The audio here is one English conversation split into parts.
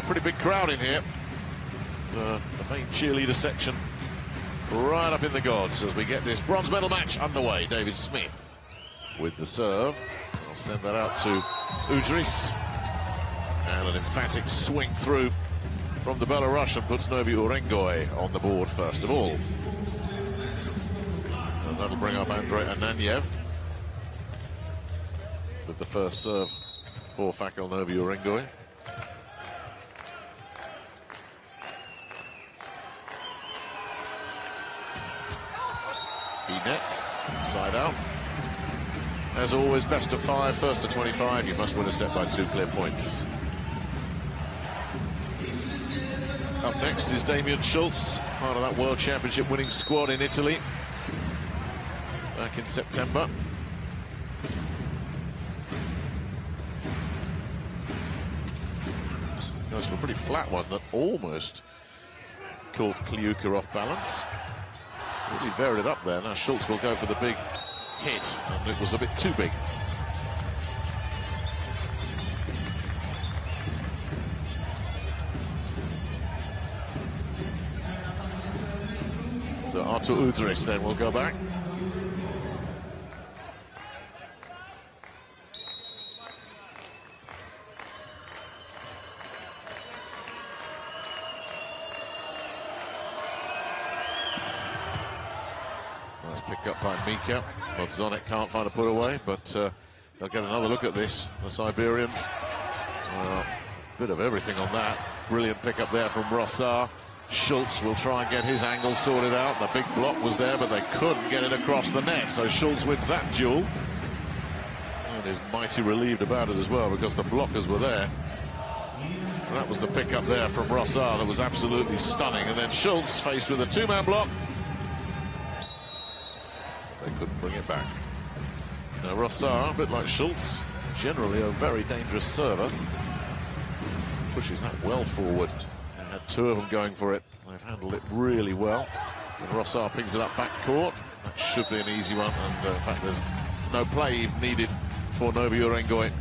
pretty big crowd in here. The main cheerleader section right up in the gods as we get this bronze medal match underway. David Smith with the serve. I'll send that out to Udris. And an emphatic swing through from the Belarusian puts Novy Urengoy on the board first of all. And that'll bring up Andrei Ananyev with the first serve for Fakel Novy Urengoy. He nets, side out. As always, best of 5, first to 25. You must win a set by 2 clear points. Up next is Damian Schultz, part of that World Championship winning squad in Italy back in September. Goes for a pretty flat one that almost caught Kliuka off balance. Really varied it up there. Now Schultz will go for the big hit, and it was a bit too big. So Artur Udris then will go back. Nice pick up by Mika. Modzonek can't find a put away, but they'll get another look at this, the Siberians. Bit of everything on that. Brilliant pick up there from Rossar. Schultz will try and get his angle sorted out. The big block was there, but they couldn't get it across the net. So Schultz wins that duel. And is mighty relieved about it as well, because the blockers were there. And that was the pick up there from Rossar that was absolutely stunning. And then Schultz faced with a 2-man block. They couldn't bring it back. Now Rossar, a bit like Schultz, generally a very dangerous server. Pushes that well forward. Had 2 of them going for it. They've handled it really well. And Rossar picks it up back court. That should be an easy one. And in fact, there's no play needed for Novy Urengoy.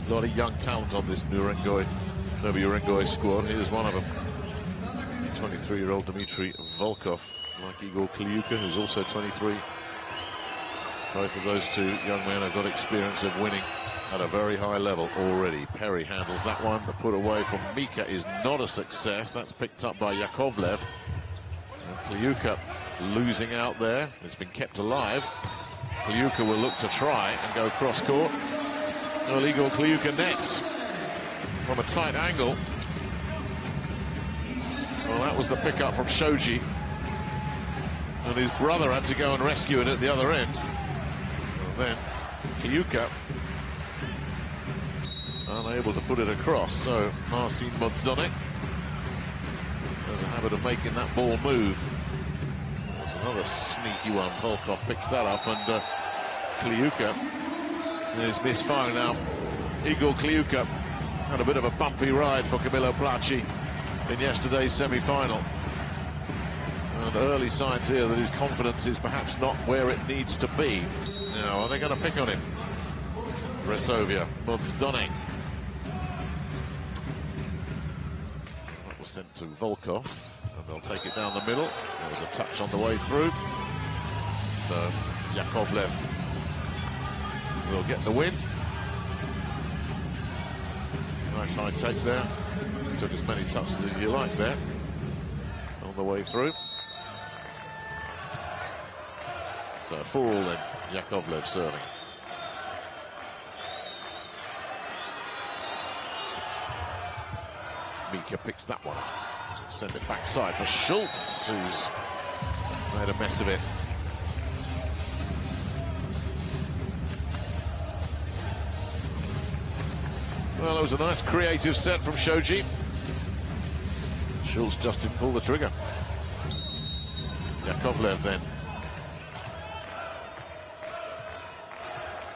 A lot of young talent on this Novy Urengoy squad. Here's one of them. 23-year-old Dmitry Volkov, like Igor Kliuka, who's also 23. Both of those 2 young men have got experience of winning at a very high level already. Perry handles that one. The put away from Mika is not a success. That's picked up by Yakovlev. And Kliuka losing out there. It's been kept alive. Kliuka will look to try and go cross court. Well, Igor Kliuka nets from a tight angle. Well, that was the pickup from Shoji. And his brother had to go and rescue it at the other end. Then Kliuka unable to put it across, so Marcin Modzonek has a habit of making that ball move. There's another sneaky one. Volkov picks that up, and Kliuka is misfiring now. Igor Kliuka had a bit of a bumpy ride for Camillo Placci in yesterday's semi-final. And early signs here that his confidence is perhaps not where it needs to be. Now, are they going to pick on him? Resovia, Modzonek. That was sent to Volkov, and they'll take it down the middle. There was a touch on the way through. So, Yakovlev will get the win. Nice high take there. Took as many touches as you like there on the way through. So 4 all then, Yakovlev serving. Mika picks that one. Send it backside for Schultz, who's made a mess of it. Well, it was a nice creative set from Shoji. Schultz just didn't pull the trigger. Yakovlev then.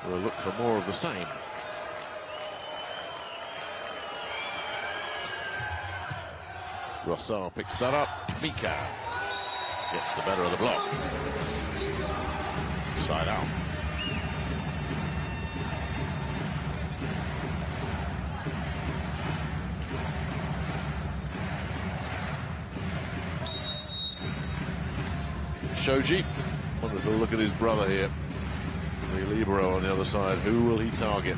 We'll look for more of the same. Rossar picks that up. Mika gets the better of the block. Side out. Shoji wanted to look at his brother here. The libero on the other side. Who will he target?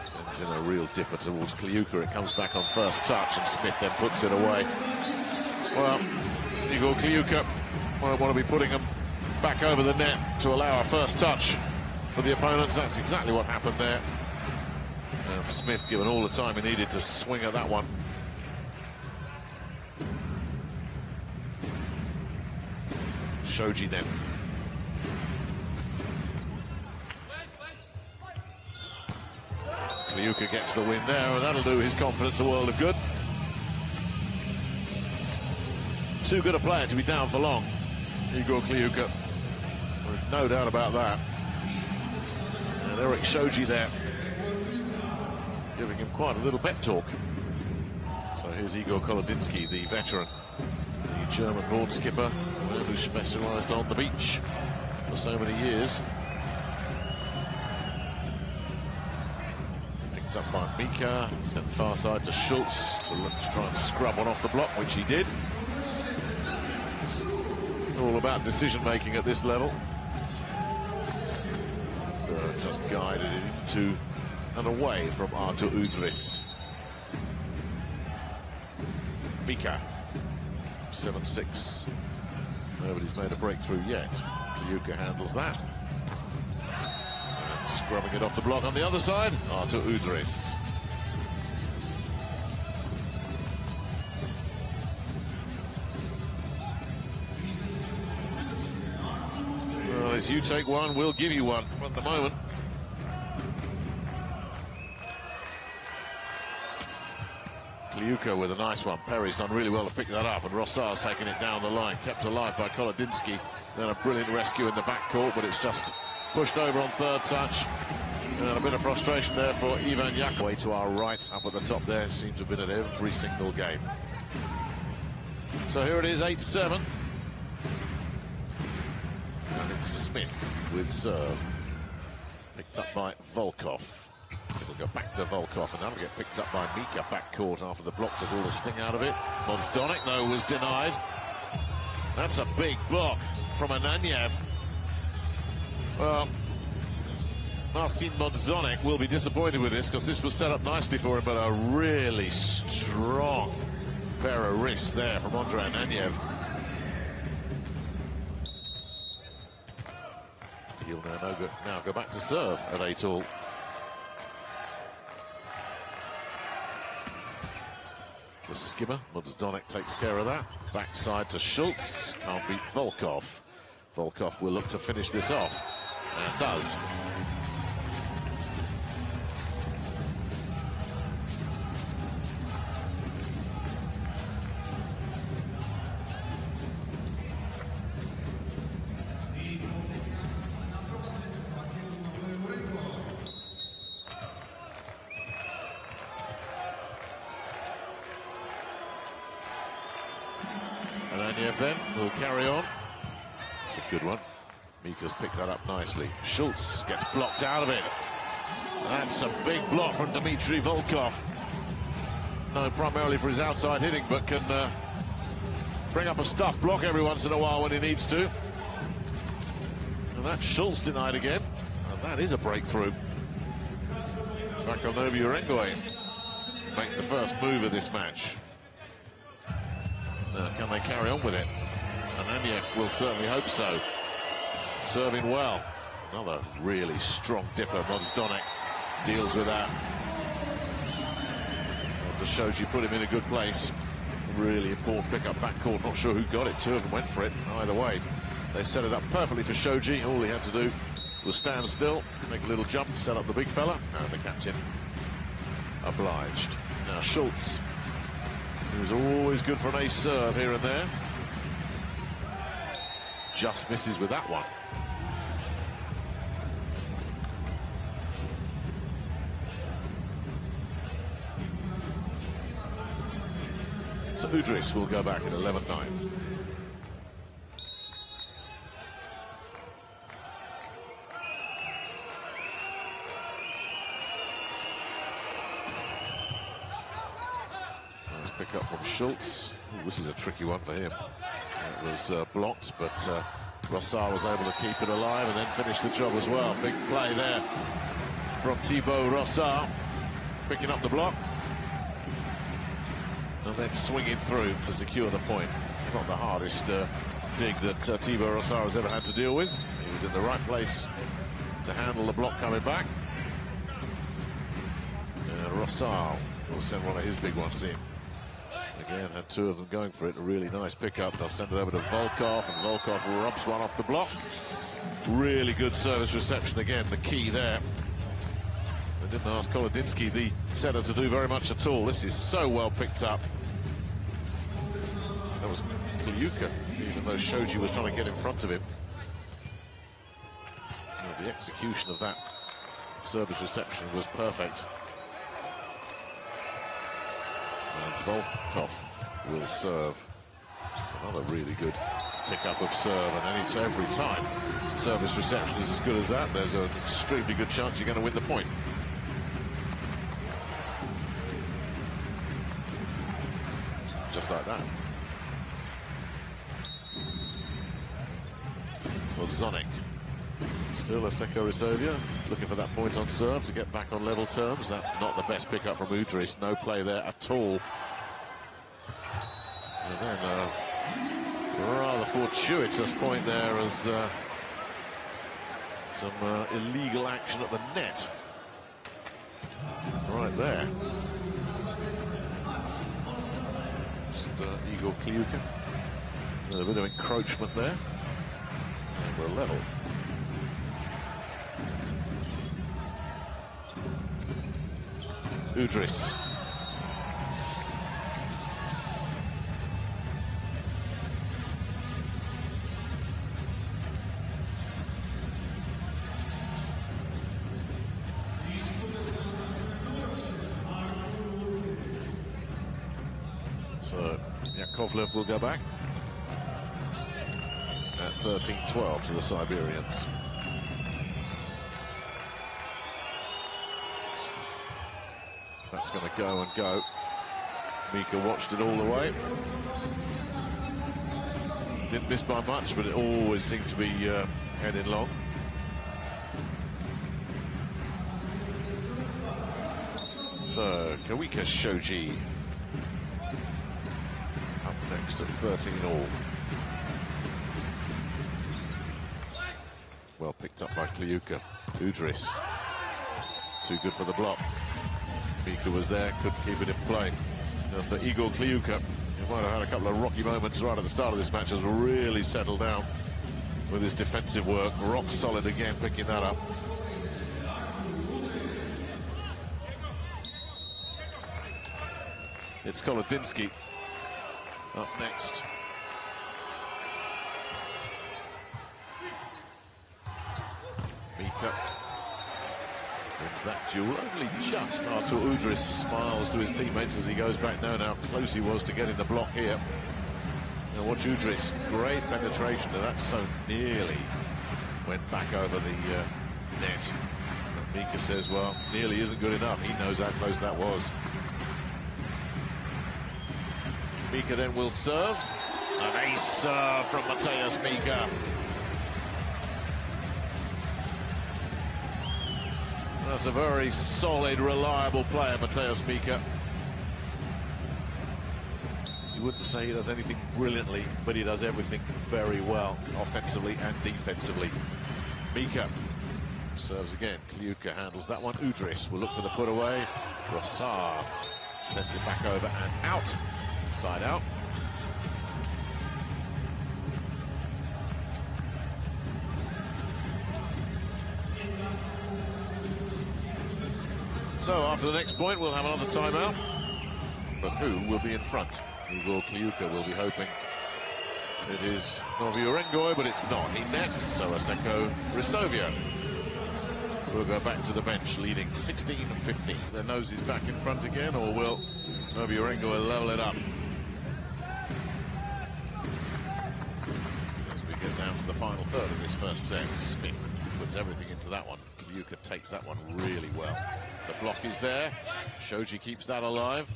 Sends in a real dipper towards Kliuka. It comes back on first touch, and Smith then puts it away. Well, Igor Kliuka won't want to be putting him back over the net to allow a first touch for the opponents. That's exactly what happened there. And Smith given all the time he needed to swing at that one. Shoji then. Kliuka gets the win there, and that'll do his confidence a world of good. Too good a player to be down for long, Igor Kliuka. No doubt about that. And Eric Shoji there, giving him quite a little pep talk. So here's Igor Kolodinsky, the veteran, the German-born skipper, who specialised on the beach for so many years. Picked up by Mika, sent far side to Schultz to look to try and scrub one off the block, which he did. All about decision-making at this level. Just guided it into and away from Artur Udris. Mika, 7-6. Nobody's made a breakthrough yet. Kliuka handles that. And scrubbing it off the block on the other side, Artur Udris. Well, as you take one, we'll give you one at the moment. Kliuka with a nice one. Perry's done really well to pick that up, and Rossard's taken it down the line, kept alive by Kolodinsky. Then a brilliant rescue in the backcourt, but it's just pushed over on third touch. And a bit of frustration there for Ivan Yakov. Way to our right, up at the top there, seems to have been at every single game. So here it is, 8-7. And it's Smith with serve. Picked up by Volkov. It'll go back to Volkov, and that'll get picked up by Mika backcourt after the block took all the sting out of it. Mozdonic, though, was denied. That's a big block from Ananyev. Well, Marcin Mozdonic will be disappointed with this, because this was set up nicely for him, but a really strong pair of wrists there from Andrei Ananyev. He'll now go back to serve at 8-all. The skimmer, Mozdonic takes care of that. Backside to Schultz, can't beat Volkov. Volkov will look to finish this off, and does. Ananyev then will carry on. It's a good one. Mika's picked that up nicely. Schultz gets blocked out of it. That's a big block from Dmitry Volkov. Known primarily for his outside hitting, but can bring up a stuffed block every once in a while when he needs to. And that's Schultz denied again. And that is a breakthrough. Fakel Novy Urengoy make the first move of this match. Can they carry on with it? Ananyev will certainly hope so. Serving well. Another really strong dipper. Mozdonic deals with that. The Shoji put him in a good place. Really important pick-up backcourt. Not sure who got it. Two of them went for it. Either way, they set it up perfectly for Shoji. All he had to do was stand still, make a little jump, set up the big fella, and the captain obliged. Now Schultz, who's always good for an ace serve here and there, just misses with that one. So Udris will go back at 11-9. Nice pick up from Schultz. Ooh, this is a tricky one for him. It was blocked, but Rossard was able to keep it alive and then finish the job as well. Big play there from Thibaut Rossard, picking up the block and then swinging through to secure the point. Not the hardest dig that Thibaut Rossard has ever had to deal with. He was in the right place to handle the block coming back. Rossard will send one of his big ones in. Again, had two of them going for it. A really nice pickup. They'll send it over to Volkov, and Volkov rubs one off the block. Really good service reception again, the key there. They didn't ask Kolodinsky, the setter, to do very much at all. This is so well picked up. That was Kliuka, even though Shoji was trying to get in front of him. The execution of that service reception was perfect. And Volkov will serve. It's another really good pickup of serve, and every time service reception is as good as that, there's an extremely good chance you're going to win the point. Just like that. Zonic. Still Asseco Resovia looking for that point on serve to get back on level terms. That's not the best pickup from Udris. No play there at all. And then a rather fortuitous point there as some illegal action at the net. Right there. Just Igor Kliuka. A bit of encroachment there. And we're level. Udris. So Yakovlev will go back at 13-12 to the Siberians. That's going to go and go. Mika watched it all the way. Didn't miss by much, but it always seemed to be heading long. So, Kawika Shoji up next at 13-all. Well picked up by Kliuka. Udris. Too good for the block. Mika was there, couldn't keep it in play. And for Igor Kliuka, he might have had a couple of rocky moments right at the start of this match, has really settled down with his defensive work. Rock solid again, picking that up. It's Kolodinsky up next. Mika wins that duel only just after Udris smiles to his teammates as he goes back now how close he was to getting the block here. Now watch Udris, great penetration, and that so nearly went back over the net. But Mika says, well, nearly isn't good enough. He knows how close that was. Mika then will serve. An ace serve from Mateusz Mika. That's a very solid, reliable player, Mateusz Mika. You wouldn't say he does anything brilliantly, but he does everything very well, offensively and defensively. Mika serves again. Kliuka handles that one. Udris will look for the put away. Rossard sends it back over and out. Side out. So after the next point, we'll have another timeout. But who will be in front? Igor Kliuka will be hoping it is Novy Urengoy, but it's not. He nets, so Asseco Resovia will go back to the bench, leading 16-15. Their nose is back in front again, or will Novy Urengoy level it up? As we get down to the final third of this first set, Smith puts everything into that one. Kliuka takes that one really well. The block is there. Shoji keeps that alive.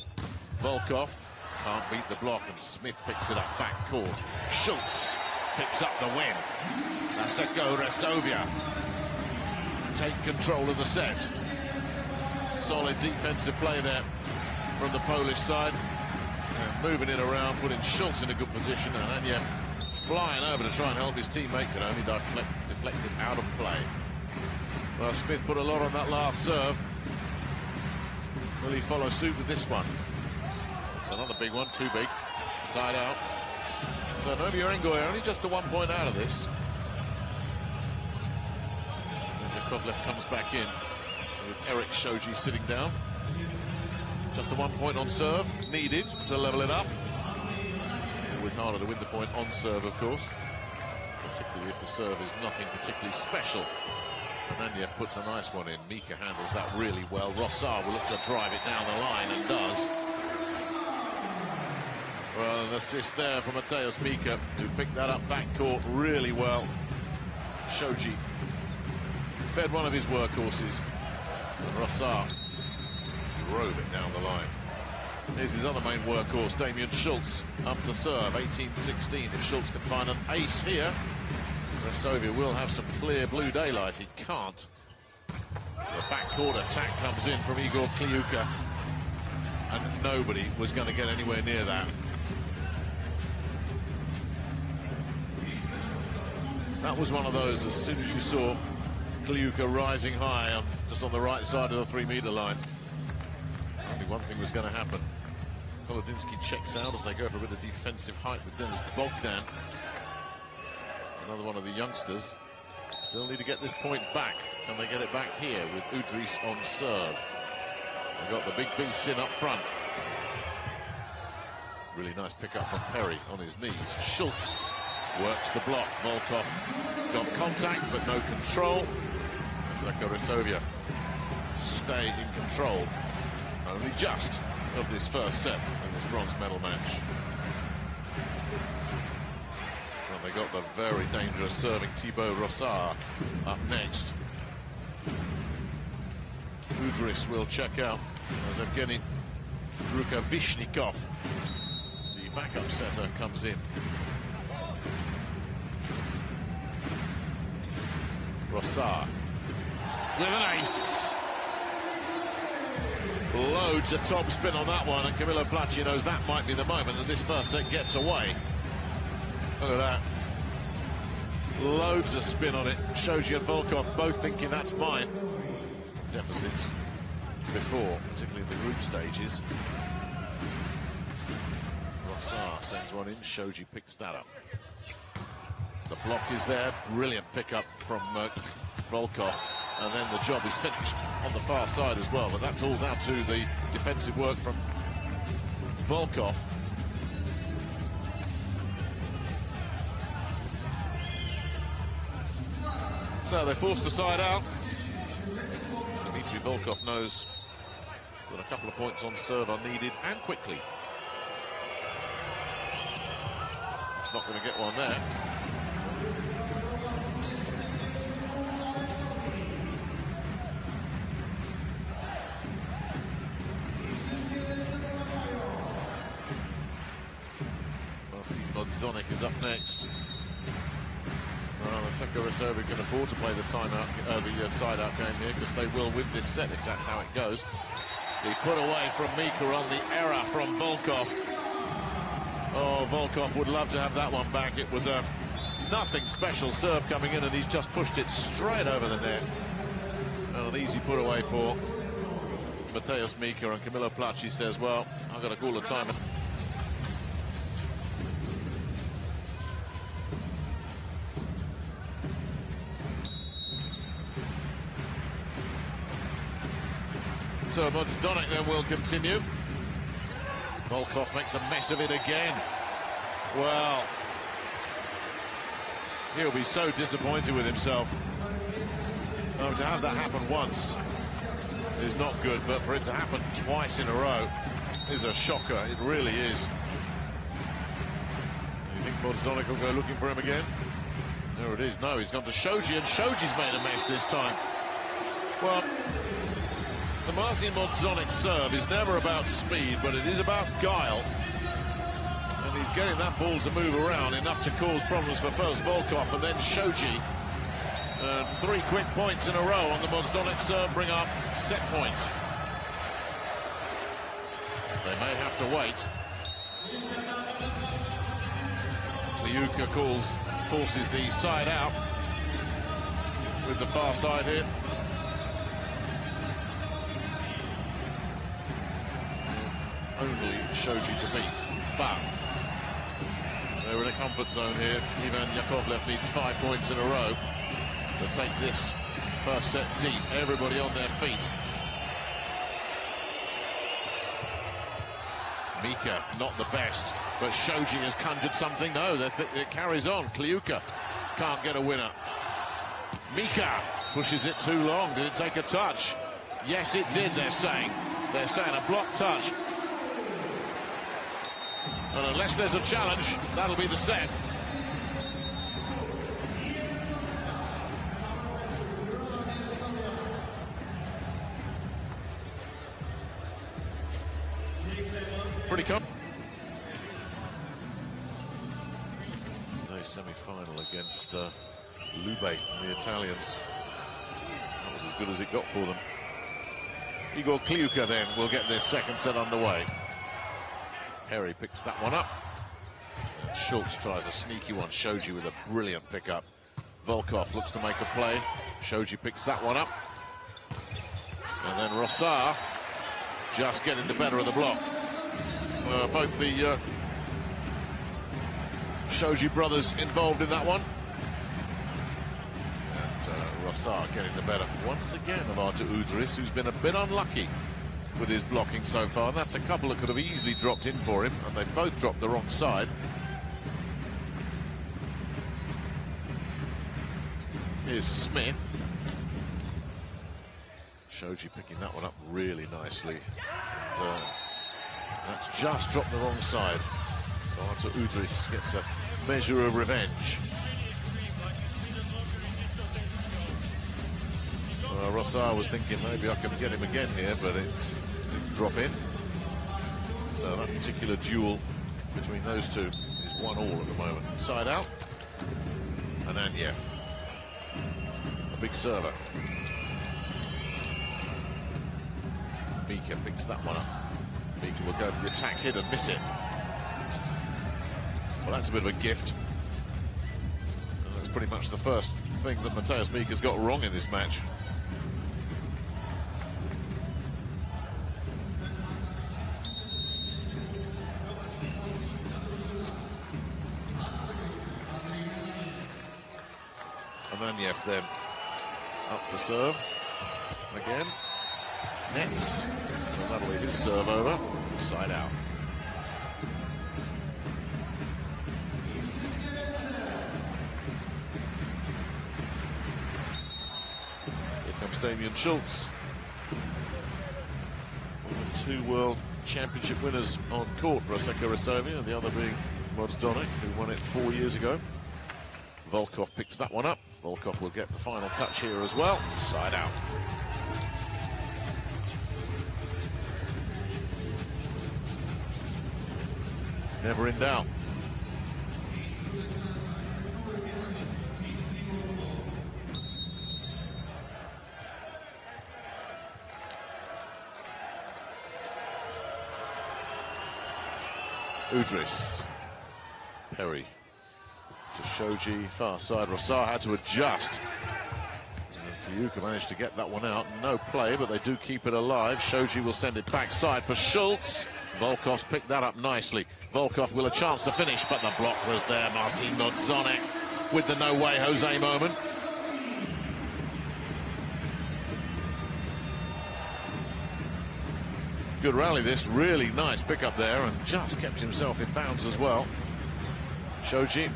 Volkov Can't beat the block, and Smith picks it up back court. Schultz picks up the win. Asseco, Resovia take control of the set. Solid defensive play there from the Polish side. Moving it around, putting Schultz in a good position, and Anyev flying over to try and help his teammate, can only deflect it out of play. Well, Smith put a lot on that last serve. Will he follow suit with this one? It's another big one, too big. Side out. So Novy Urengoy only just the 1 point out of this. As Kovalev comes back in with Eric Shoji sitting down. Just the 1 point on serve needed to level it up. Always harder to win the point on serve, of course, particularly if the serve is nothing particularly special. And Anyev puts a nice one in. Mika handles that really well. Rossard will look to drive it down the line and does. Well, an assist there from Mateusz Mika, who picked that up backcourt really well. Shoji fed one of his workhorses, and Rossard drove it down the line. Here's his other main workhorse, Damian Schultz, up to serve, 18-16. If Schultz can find an ace here, Resovia will have some clear blue daylight. He can't. The backcourt attack comes in from Igor Kliuka, and nobody was going to get anywhere near that. That was one of those, as soon as you saw Kliuka rising high, just on the right side of the 3 meter line, only one thing was going to happen. Kolodinsky checks out as they go for a bit of defensive height with Dennis Bogdan. Another one of the youngsters. Still need to get this point back. Can they get it back here with Udris on serve? They got the big beast in up front. Really nice pickup from Perry on his knees. Schultz works the block. Volkov got contact but no control. Asseco Resovia stay in control. Only just of this first set in this bronze medal match. Well, they got the very dangerous serving Thibaut Rossard up next. Udris will check out as Evgeny Rukavishnikov, the backup setter, comes in. Rossard with an ace. Loads of top spin on that one, and Camillo Placci knows that might be the moment that this first set gets away. Look at that. Loads of spin on it. Shoji and Volkov both thinking that's mine. Deficits before, particularly in the group stages. Rossard sends one in. Shoji picks that up. The block is there. Brilliant pickup from Volkov. And then the job is finished on the far side as well. But that's all down to the defensive work from Volkov. So they forced the side out. Dmitry Volkov knows that a couple of points on serve are needed, and quickly. Not going to get one there. Modzonek is up next. Well, Asseco Resovia can afford to play the timeout, the side-out game here, because they will win this set if that's how it goes. He put away from Mika on the error from Volkov. Oh, Volkov would love to have that one back. It was a nothing special serve coming in, and he's just pushed it straight over the net. And an easy put away for Mateusz Mika, and Camillo Placci says, well, I've got to call the time. So Modzonek then will continue. Volkov makes a mess of it again. Well, he'll be so disappointed with himself. To have that happen once is not good, but for it to happen twice in a row is a shocker. It really is. You think Modzonek will go looking for him again? There it is. No, he's gone to Shoji, and Shoji's made a mess this time. Well, the Marcin Modzonek serve is never about speed, but it is about guile. And he's getting that ball to move around, enough to cause problems for first Volkov and then Shoji. 3 quick points in a row on the Mozdonic serve bring up set point. They may have to wait. Kliuka forces the side out with the far side here. Only Shoji to beat, but they're in a comfort zone here. Ivan Yakovlev needs 5 points in a row to take this first set deep. Everybody on their feet. Mika, not the best, but Shoji has conjured something. No, it carries on. Kliuka can't get a winner. Mika pushes it too long. Did it take a touch? Yes, it did, they're saying. They're saying a block touch. And unless there's a challenge, that'll be the set. Pretty come. Nice semi-final against Lube, the Italians. That was as good as it got for them. Igor Kliuka then will get this second set underway. Perry picks that one up. And Schultz tries a sneaky one. Shoji with a brilliant pickup. Volkov looks to make a play. Shoji picks that one up. And then Rossar just getting the better of the block. Both the Shoji brothers involved in that one. And Rossar getting the better once again of Artur Udris, who's been a bit unlucky with his blocking so far. And that's a couple that could have easily dropped in for him, and they both dropped the wrong side. Here's Smith. Shoji picking that one up really nicely. And, that's just dropped the wrong side. So Artur Udris gets a measure of revenge. Rossar was thinking maybe I can get him again here, but it didn't drop in. So that particular duel between those two is 1-1 at the moment. Side out. Ananyev. A big server. Mika picks that one up. Mika will go for the attack hit and miss it. Well, that's a bit of a gift. And that's pretty much the first thing that Mateusz Mika's got wrong in this match. Ananyev then up to serve again. Nets. So that'll leave his serve over. Side out. Here comes Damian Schultz. One of the 2 World Championship winners on court for Asseco Resovia, the other being Mozdonic, who won it 4 years ago. Volkov picks that one up. Volkov will get the final touch here as well. Side out. Never in doubt. Udris. Perry to Shoji. Far side. Rossar had to adjust. And Kliuka managed to get that one out. No play, but they do keep it alive. Shoji will send it backside for Schultz. Volkov's picked that up nicely. Volkov will a chance to finish, but the block was there. Marcin Mozdonic with the no way Jose moment. Good rally this, really nice pick up there, and just kept himself in bounds as well. Shoji.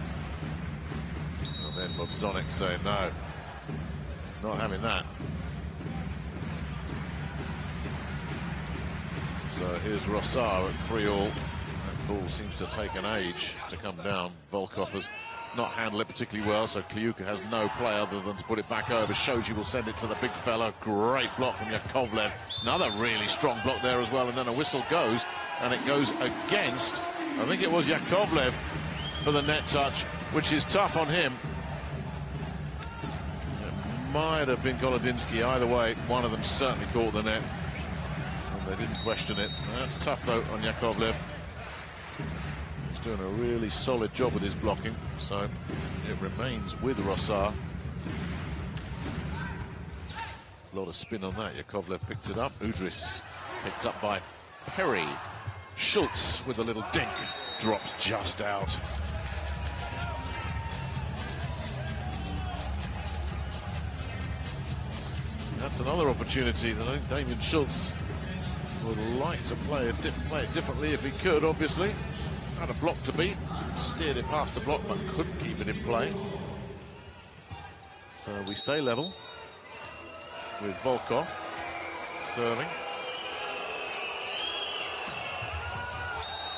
And then Mozdonic saying no, not having that. So here's Rossar at 3-all. That ball seems to take an age to come down. Volkov has not handled it particularly well, so Kliuka has no play other than to put it back over. Shoji will send it to the big fella. Great block from Yakovlev. Another really strong block there as well, and then a whistle goes, and it goes against I think it was Yakovlev for the net touch, which is tough on him. It might have been Kolodinsky. Either way, one of them certainly caught the net. And they didn't question it. That's tough, though, on Yakovlev. He's doing a really solid job with his blocking, so it remains with Rossard. A lot of spin on that. Yakovlev picked it up. Udris picked up by Perry. Schultz with a little dink. Drops just out. That's another opportunity that I think Damien Schultz would like to play it differently if he could, obviously. Had a block to beat. Steered it past the block, but couldn't keep it in play. So we stay level with Volkov serving.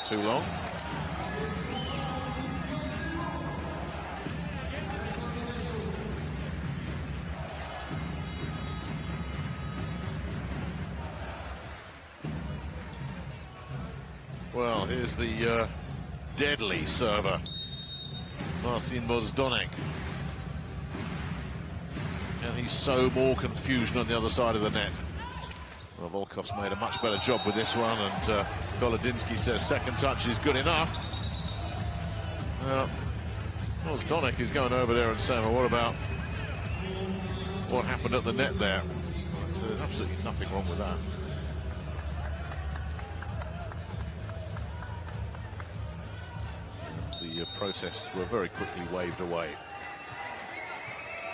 Too long. Well, here's the deadly server, Marcin Bozdonek. Can he sow more confusion on the other side of the net? Well, Volkov's made a much better job with this one, and Kolodinsky says second touch is good enough. Bozdonek is going over there and saying, well, what about what happened at the net there? So there's absolutely nothing wrong with that. The protests were very quickly waved away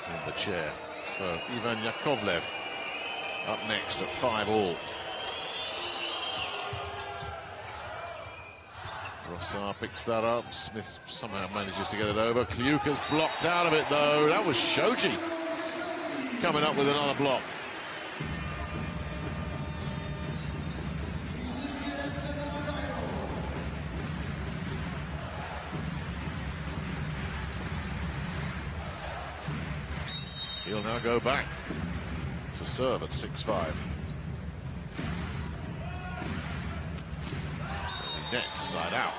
in the chair. So Ivan Yakovlev up next at 5-all. Rossard picks that up. Smith somehow manages to get it over. Kliuka's blocked out of it, though. That was Shoji coming up with another block. He'll now go back to serve at 6-5. Net side out.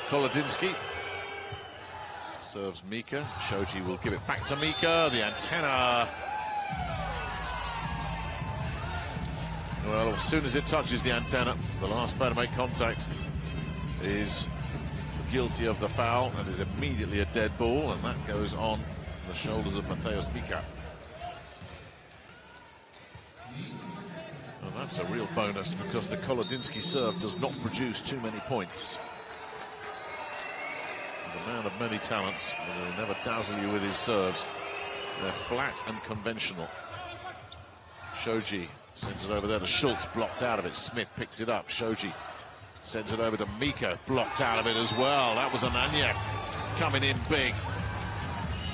Kolodinsky serves Mika. Shoji will give it back to Mika. The antenna. Well, as soon as it touches the antenna, the last player to make contact is guilty of the foul and is immediately a dead ball, and that goes on the shoulders of Mateusz Mika. And that's a real bonus because the Kolodinsky serve does not produce too many points. He's a man of many talents, but he'll never dazzle you with his serves. They're flat and conventional. Shoji sends it over there to Schultz, blocked out of it. Smith picks it up. Shoji sends it over to Mika, blocked out of it as well. That was Ananyev coming in big.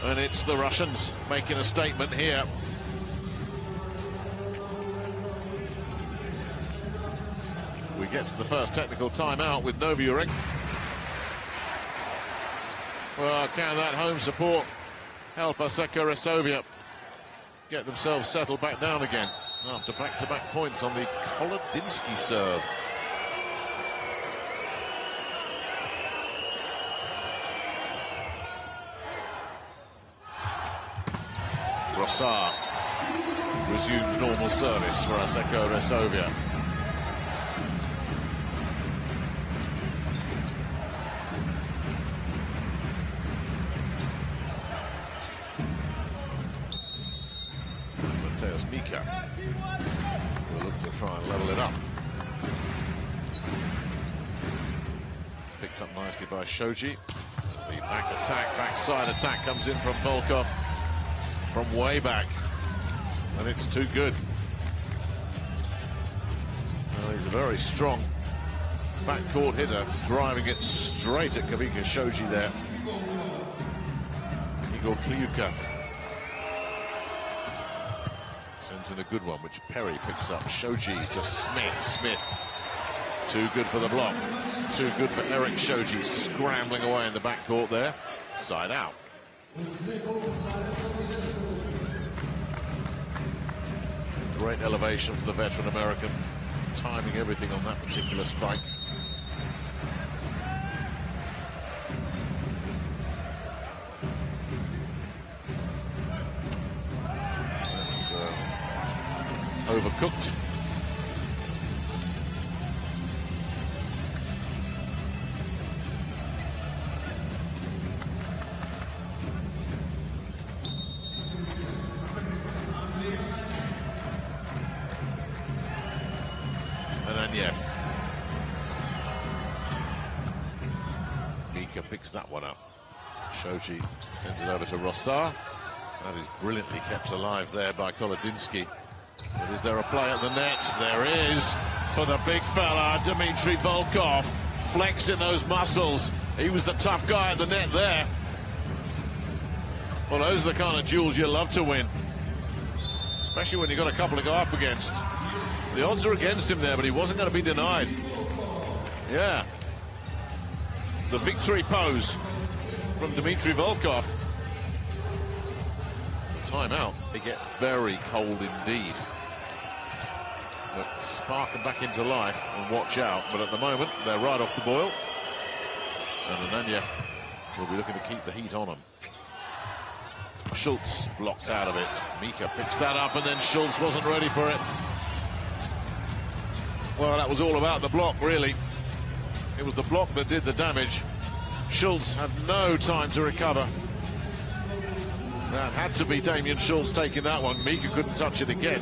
And it's the Russians making a statement here. We get to the first technical timeout with Novy Urengoy. Well, can that home support help Asseco Resovia get themselves settled back down again after back-to-back points on the Kolodinsky serve? Rossard resumes normal service for Asseco Resovia. Mika will look to try and level it up. Picked up nicely by Shoji. The back attack, backside attack comes in from Volkov from way back, and it's too good. Well, he's a very strong backcourt hitter, driving it straight at Kavika Shoji there. Igor Kliuka Sends in a good one, which Perry picks up. Shoji to Smith. Smith, too good for the block. Too good for Eric Shoji, scrambling away in the backcourt there. Side out. Great elevation for the veteran American. Timing everything on that particular spike. That's overcooked. Mika picks that one up. Shoji sends it over to Rossar. That is brilliantly kept alive there by Kolodinsky. But is there a play at the net? There is, for the big fella, Dmitry Volkov, flexing those muscles. He was the tough guy at the net there. Well, those are the kind of duels you love to win, especially when you've got a couple to go up against. The odds are against him there, but he wasn't going to be denied. Yeah. The victory pose from Dmitry Volkov. The timeout. They get very cold indeed. But spark them back into life and watch out. But at the moment, they're right off the boil. And Ananyev will be looking to keep the heat on them. Schultz blocked out of it. Mika picks that up, and then Schultz wasn't ready for it. Well, that was all about the block, really. It was the block that did the damage. Schultz had no time to recover. That had to be Damian Schultz taking that one. Mika couldn't touch it again.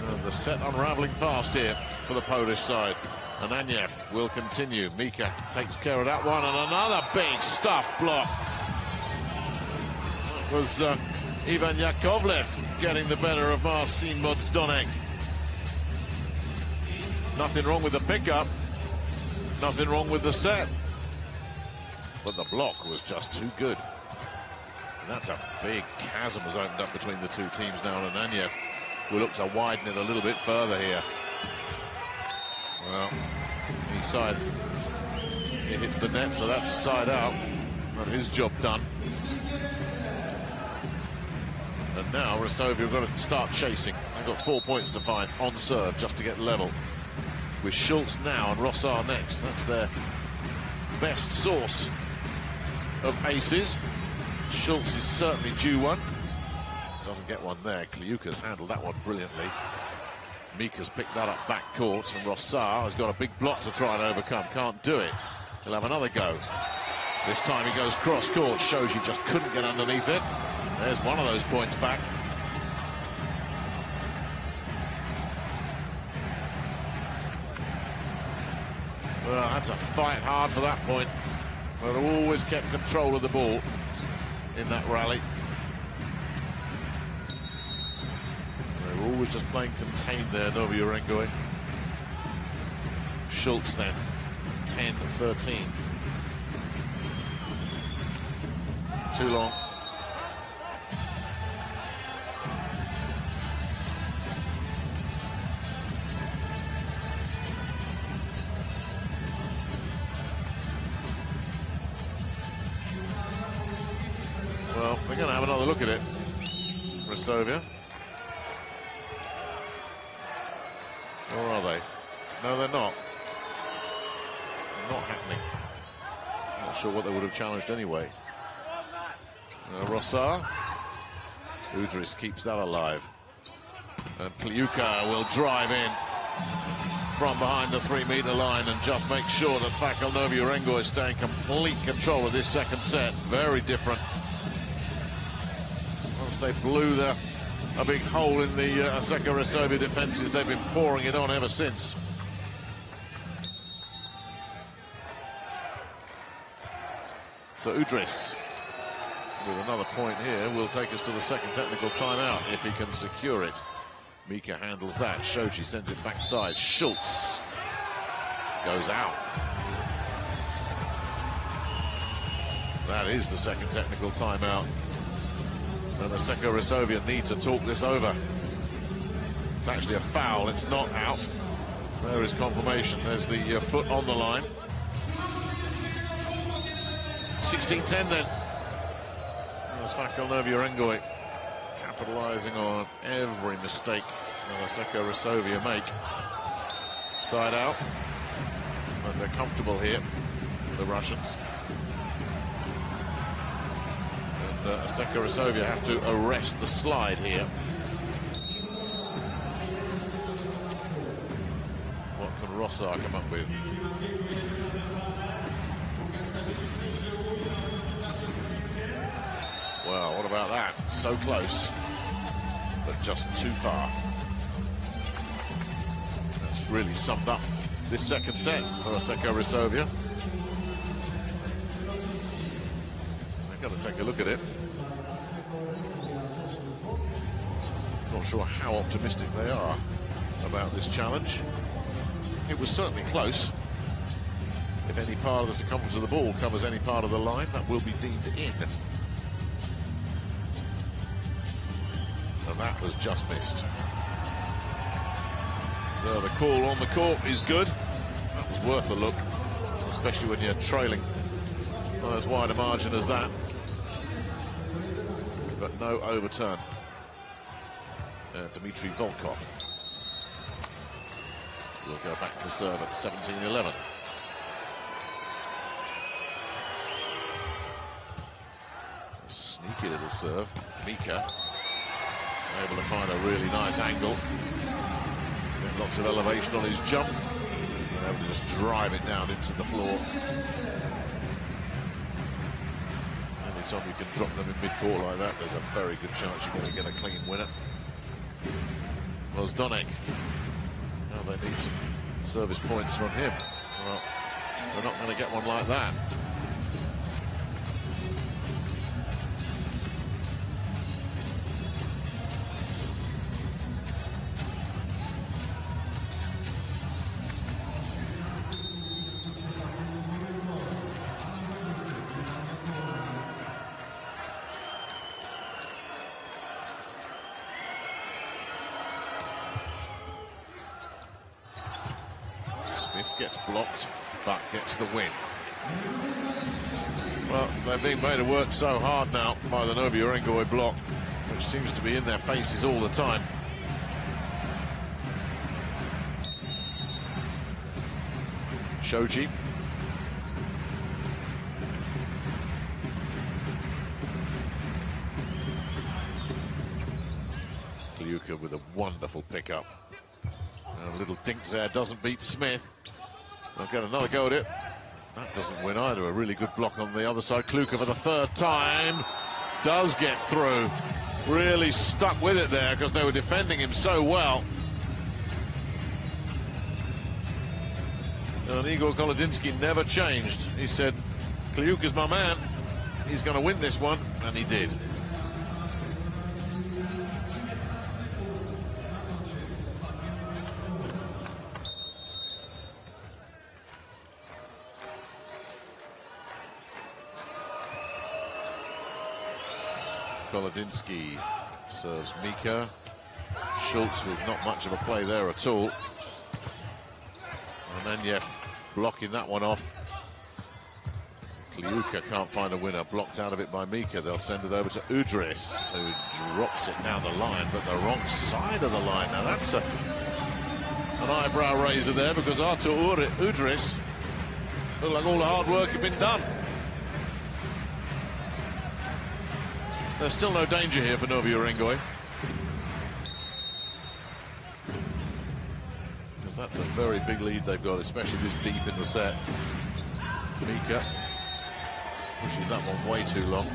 And the set unraveling fast here for the Polish side. Ananyev will continue. Mika takes care of that one, and another big stuffed block. That was Ivan Yakovlev getting the better of Marcin Mozdonek. Nothing wrong with the pickup. Nothing wrong with the set. But the block was just too good. And that's a big chasm has opened up between the two teams now. And Ananyev will look to widen it a little bit further here. Well, he decides he hits the net, so that's a side out. Got his job done. And now Resovia have got to start chasing. They've got 4 points to find on serve just to get level. With Schultz now and Rossar next. That's their best source of aces. Schultz is certainly due one. Doesn't get one there. Kliuka's handled that one brilliantly. Mika's picked that up back court, and Rossar has got a big block to try and overcome. Can't do it. He'll have another go. This time he goes cross court. Shoji just couldn't get underneath it. There's one of those points back. Well, that's a fight hard for that point. But always kept control of the ball in that rally. They were always just playing contained there, Novy Urengoy. Schultz then, 10-13. Too long. Well, we're going to have another look at it. Resovia. Or are they? No, they're not. Not happening. Not sure what they would have challenged anyway. Rossar. Udris keeps that alive. And Kliuka will drive in from behind the 3-meter line and just make sure that Fakel Novy Urengoy is staying in complete control of this second set. Very different. Once they blew a big hole in the Asseco Resovia defenses, they've been pouring it on ever since. So Udris, with another point here, will take us to the second technical timeout if he can secure it. Mika handles that. Shoji sends it backside. Schultz goes out. That is the second technical timeout. And Asseco Resovia need to talk this over. It's actually a foul, it's not out. There is confirmation, there's the foot on the line. 16-10 then. There's Fakel, Novy, Urengoy capitalizing on every mistake that Asseco Resovia make. Side out. But they're comfortable here, the Russians. And Asseco Resovia have to arrest the slide here. What can Rossar come up with? Well, what about that? So close, but just too far. That's really summed up this second set for Asseco Resovia. I've got to take a look at it. Not sure how optimistic they are about this challenge. It was certainly close. If any part of the circumference of the ball covers any part of the line, that will be deemed in. And that was just missed. So the call on the court is good. That was worth a look, especially when you're trailing by as wide a margin as that. But no overturn. Dmitry Volkov will go back to serve at 17-11. Sneaky little serve. Mika able to find a really nice angle. Getting lots of elevation on his jump. And able to just drive it down into the floor. Anytime you can drop them in mid-court like that, there's a very good chance you're going to get a clean winner. Donek. Now they need some service points from him. Well, they're not going to get one like that. Gets blocked, but gets the win. Well, they're being made to work so hard now by the Novy Urengoy block, which seems to be in their faces all the time. Shoji. Kliuka with a wonderful pickup. A little dink there doesn't beat Smith. They'll get another go at it. That doesn't win either. A really good block on the other side. Kliuka for the third time. Does get through. Really stuck with it there because they were defending him so well. And Igor Kolodinsky never changed. He said, Kliuka's my man. He's going to win this one. And he did. Kolodinsky serves Mika. Schultz with not much of a play there at all. And Anyev blocking that one off. Kliuka can't find a winner. Blocked out of it by Mika. They'll send it over to Udris, who drops it down the line, but the wrong side of the line. Now that's an eyebrow raiser there, because Artur Udris looked like all the hard work had been done. There's still no danger here for Novy Urengoy, because that's a very big lead they've got, especially this deep in the set. Mika pushes that one way too long.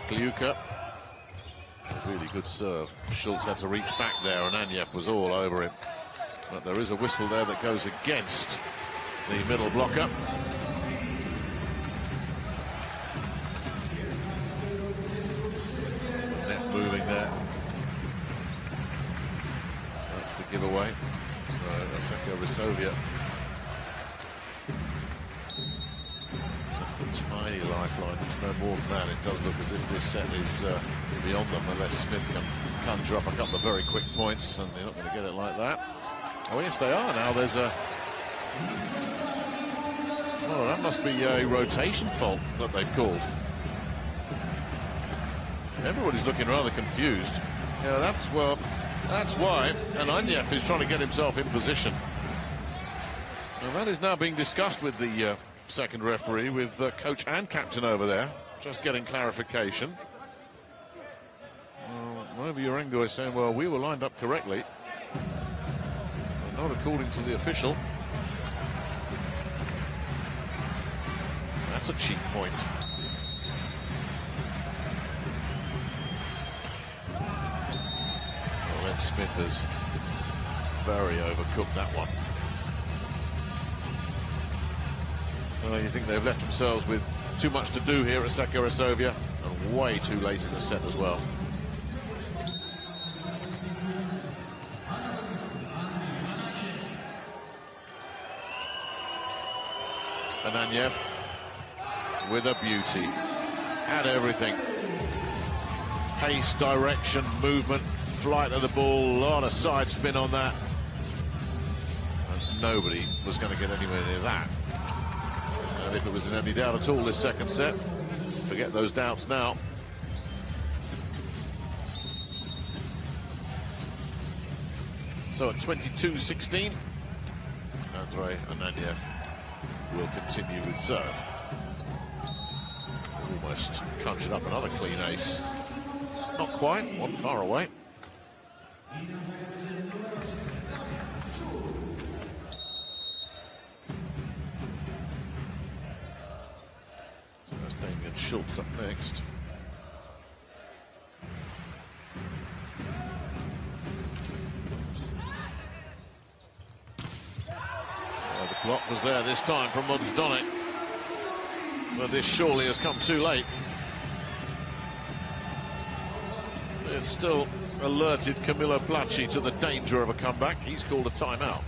Kliuka, really good serve. Schultz had to reach back there, and Anyev was all over him. But there is a whistle there that goes against the middle blocker. give away. So Asseco Resovia. Just a tiny lifeline. It's no more than that. It does look as if this set is beyond them unless Smith can conjure up a couple of very quick points, and they're not going to get it like that. Oh yes, they are now. There's a... Oh, that must be a rotation fault that they've called. Everybody's looking rather confused. Yeah, that's why Ananyev is trying to get himself in position. And that is now being discussed with the second referee, with coach and captain over there, just getting clarification. Novy Urengoy is saying, well, we were lined up correctly, but not according to the official. That's a cheap point. Well, then Smith has very overcooked that one. Well, you think they've left themselves with too much to do here at Asseco Resovia, and way too late in the set as well. Ananyev with a beauty. Had everything. Pace, direction, movement, flight of the ball, a lot of side spin on that. And nobody was going to get anywhere near that. And if it was in any doubt at all this second set, forget those doubts now. So at 22-16, Andrei Ananyev will continue with serve. Almost conjured up another clean ace. Not quite, one far away. So that's Damien Schultz up next. The block was there this time from Mozdonic, but this surely has come too late. It's still alerted Camillo Placci to the danger of a comeback. He's called a timeout.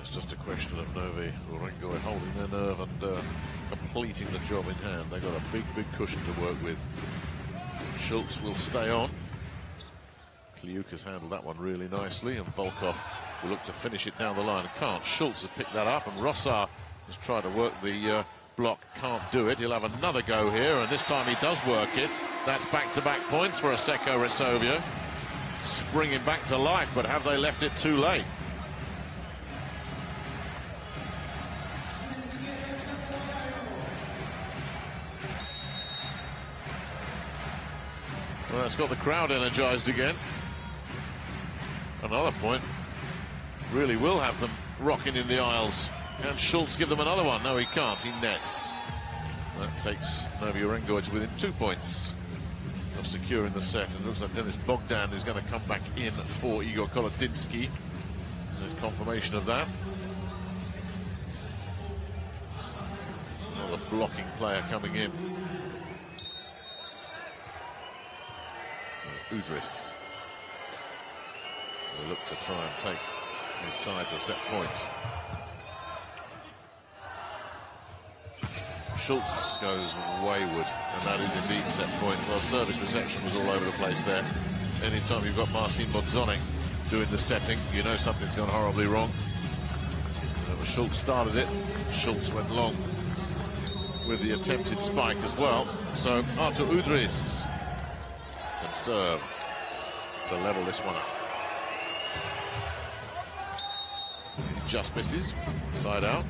It's just a question of Novy Urengoy holding their nerve and completing the job in hand. They've got a big cushion to work with. Schultz will stay on. Kliuka's handled that one really nicely, and Volkov will look to finish it down the line. Can't. Schultz has picked that up, and Rossar has tried to work the block. Can't do it. He'll have another go here, and this time he does work it. That's back-to-back points for Asseco Resovia. Springing back to life, but have they left it too late? Well, that's got the crowd energized again. Another point. Really will have them rocking in the aisles. Can Schultz give them another one? No, he can't. He nets. That takes Novy Urengoy to within 2 points of securing the set. And it looks like Denis Bogdan is going to come back in for Igor Kolodinsky. There's confirmation of that. Another blocking player coming in. Udris will look to try and take his side to set point. Schultz goes wayward, and that is indeed set point. Well, service reception was all over the place there. Anytime you've got Marcin Modzonic doing the setting, you know something's gone horribly wrong. Schultz started it. Schultz went long with the attempted spike as well. So Artur Udris and serve to level this one up. He just misses, side out.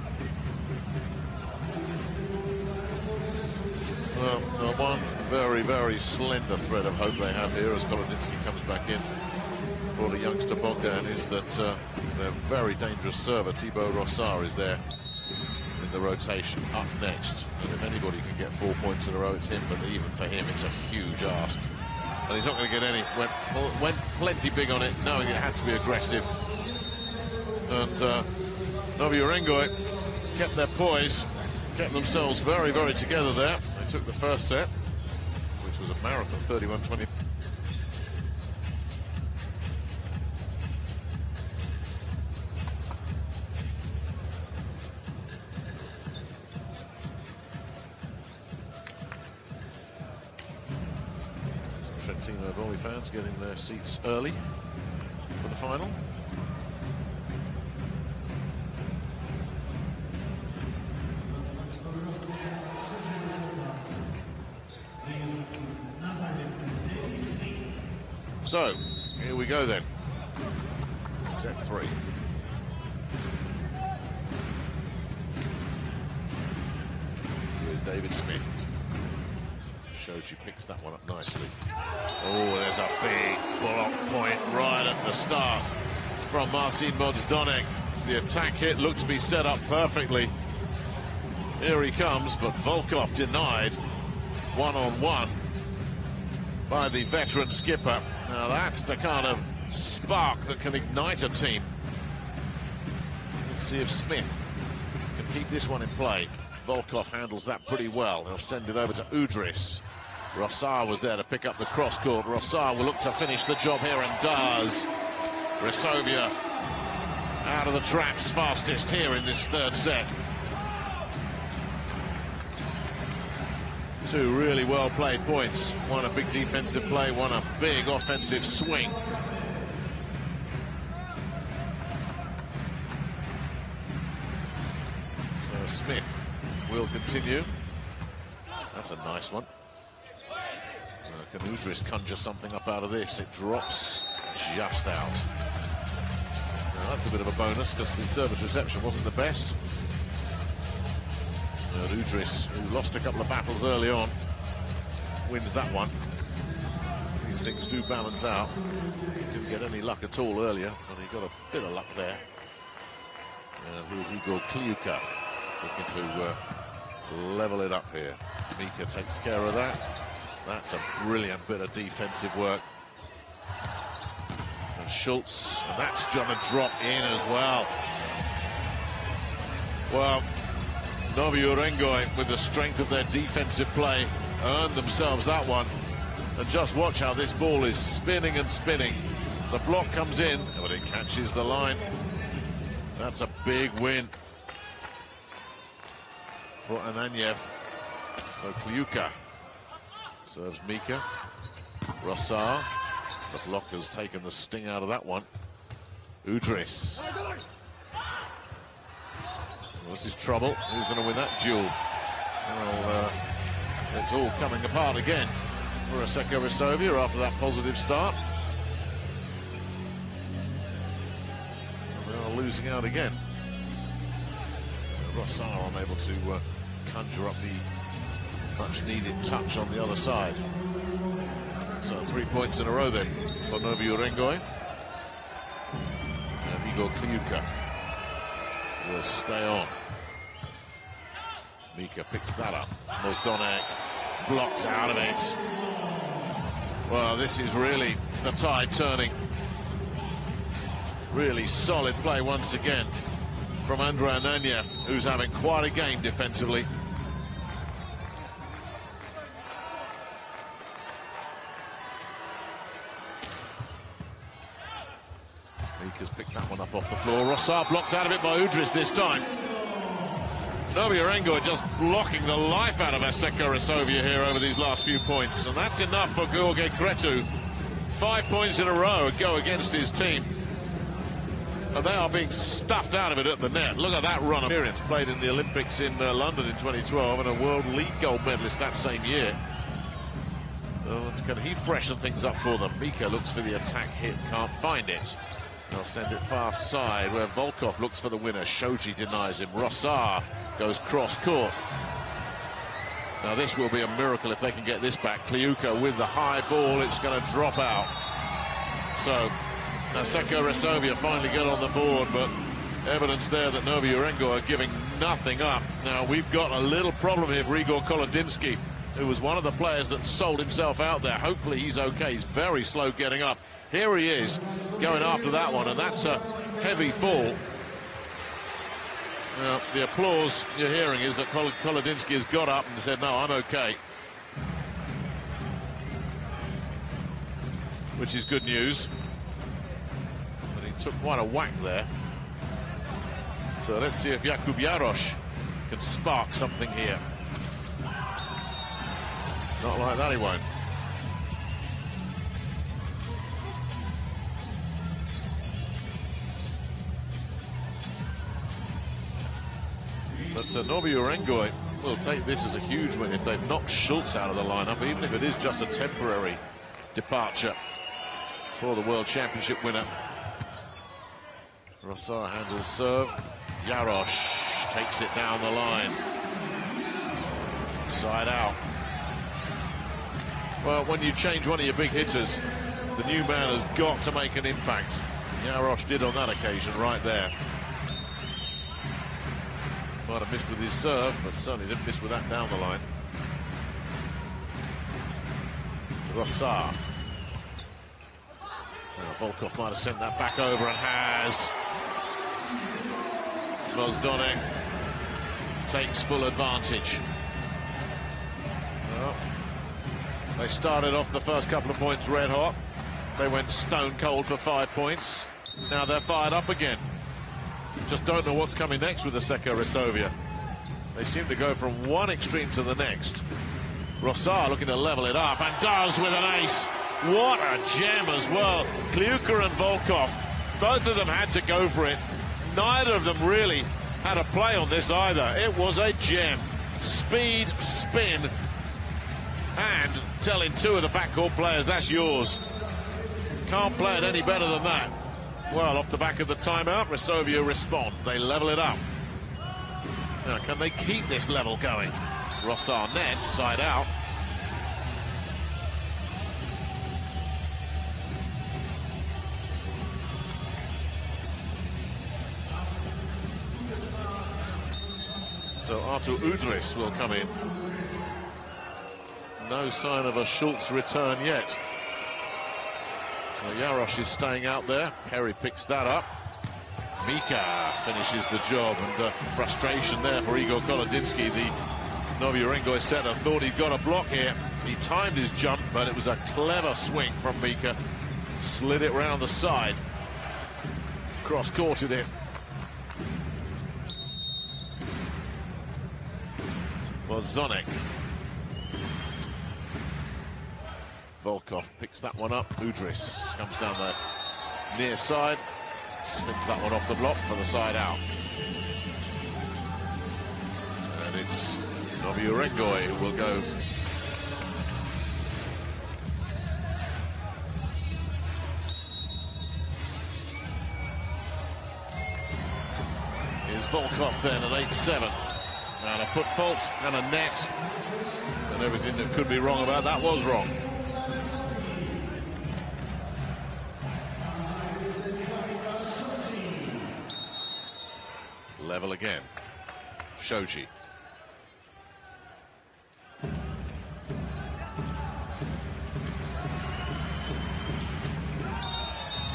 Well, one very slender thread of hope they have here as Kolodinsky comes back in for the youngster Bogdan is that their very dangerous server Thibaut Rossard is there in the rotation up next. And if anybody can get 4 points in a row, it's him, but even for him, it's a huge ask. And he's not going to get any. Went plenty big on it, knowing it had to be aggressive. And Novy Urengoy kept their poise, kept themselves very together there. They took the first set, which was a marathon, 31-20. Team Novy fans getting their seats early for the final. So, here we go then. Set 3. With David Smith. Shoji picks that one up nicely. Oh, there's a big block point right at the start from Marcin Mozdzonek. The attack hit looked to be set up perfectly. Here he comes, but Volkov denied. One-on-one by the veteran skipper. Now that's the kind of spark that can ignite a team. Let's see if Smith can keep this one in play. Volkov handles that pretty well. He'll send it over to Udris. Rossar was there to pick up the cross-court. Rossar will look to finish the job here and does. Resovia out of the traps fastest here in this third set. Two really well-played points. One a big defensive play, one a big offensive swing. So Smith will continue. That's a nice one. Can Udris conjure something up out of this? It drops just out. Now that's a bit of a bonus because the service reception wasn't the best. Udris, who lost a couple of battles early on, wins that one. These things do balance out. He didn't get any luck at all earlier, but he got a bit of luck there. And here's Igor Kliuka looking to level it up here. Mika takes care of that. That's a brilliant bit of defensive work. And Schultz, and that's going to drop in as well. Well, Novy Urengoy, with the strength of their defensive play, earned themselves that one. And just watch how this ball is spinning and spinning. The block comes in, but it catches the line. That's a big win for Ananyev. So Kliuka serves Mika. Rossar. The blocker's taken the sting out of that one. Udris. What's his trouble? Who's going to win that duel? Well, it's all coming apart again for Asseco Resovia after that positive start. And they are losing out again. Rossar unable to conjure up the much-needed touch on the other side. So 3 points in a row then for Novy Urengoy. And Igor Kliuka will stay on. Mika picks that up. Mozdzonek blocked out of it. Well, this is really the tide turning. Really solid play once again from Andrei Ananyev, who's having quite a game defensively. Mika's picked that one up off the floor. Rossar blocked out of it by Udris this time. Novy Urengoy just blocking the life out of Asseco Resovia here over these last few points. And that's enough for George Cretu. 5 points in a row go against his team. And they are being stuffed out of it at the net. Look at that run of experience. Played in the Olympics in London in 2012 and a World League gold medalist that same year. Can he freshen things up for them? Mika looks for the attack hit, can't find it. They'll send it far side where Volkov looks for the winner. Shoji denies him. Rossar goes cross-court. Now this will be a miracle if they can get this back. Kliuka with the high ball. It's going to drop out. So Asseco Resovia finally get on the board, but evidence there that Novy Urengoy are giving nothing up. Now we've got a little problem here for Igor Kolodinsky, who was one of the players that sold himself out there. Hopefully he's okay. He's very slow getting up. Here he is, going after that one, and that's a heavy fall. Now, the applause you're hearing is that Kolodinsky has got up and said, no, I'm okay. Which is good news. But he took quite a whack there. So let's see if Jakub Jarosz can spark something here. Not like that, he won't. But Novy Urengoy will take this as a huge win if they've knocked Schultz out of the lineup, even if it is just a temporary departure for the World Championship winner. Rossar handles serve. Jarosz takes it down the line. Side out. Well, when you change one of your big hitters, the new man has got to make an impact. Jarosz did on that occasion right there. Might have missed with his serve, but certainly didn't miss with that down the line. Rossar. Volkov might have sent that back over and has. Mozdonek takes full advantage. Well, they started off the first couple of points red hot. They went stone cold for 5 points. Now they're fired up again. Just don't know what's coming next with Asseco Resovia. They seem to go from one extreme to the next. Rossar looking to level it up, and does with an ace. What a gem as well. Kliuka and Volkov, both of them had to go for it. Neither of them really had a play on this either. It was a gem. Speed, spin, and telling two of the backcourt players, that's yours. Can't play it any better than that. Well, off the back of the timeout, Resovia respond. They level it up. Now, can they keep this level going? Rossar nets, side out. So Artur Udris will come in. No sign of a Schultz return yet. So Jarosz is staying out there. Perry picks that up. Mika finishes the job, and frustration there for Igor Kolodinsky, the Novy Urengoy setter. Thought he'd got a block here. He timed his jump, but it was a clever swing from Mika. Slid it round the side. Cross-courted it. Zonek. Volkov picks that one up. Udris comes down the near side, spins that one off the block for the side out. And it's Novy Urengoy who will go. Here's Volkov then at 8-7. And a foot fault and a net. And everything that could be wrong about that was wrong. Level again. Shoji.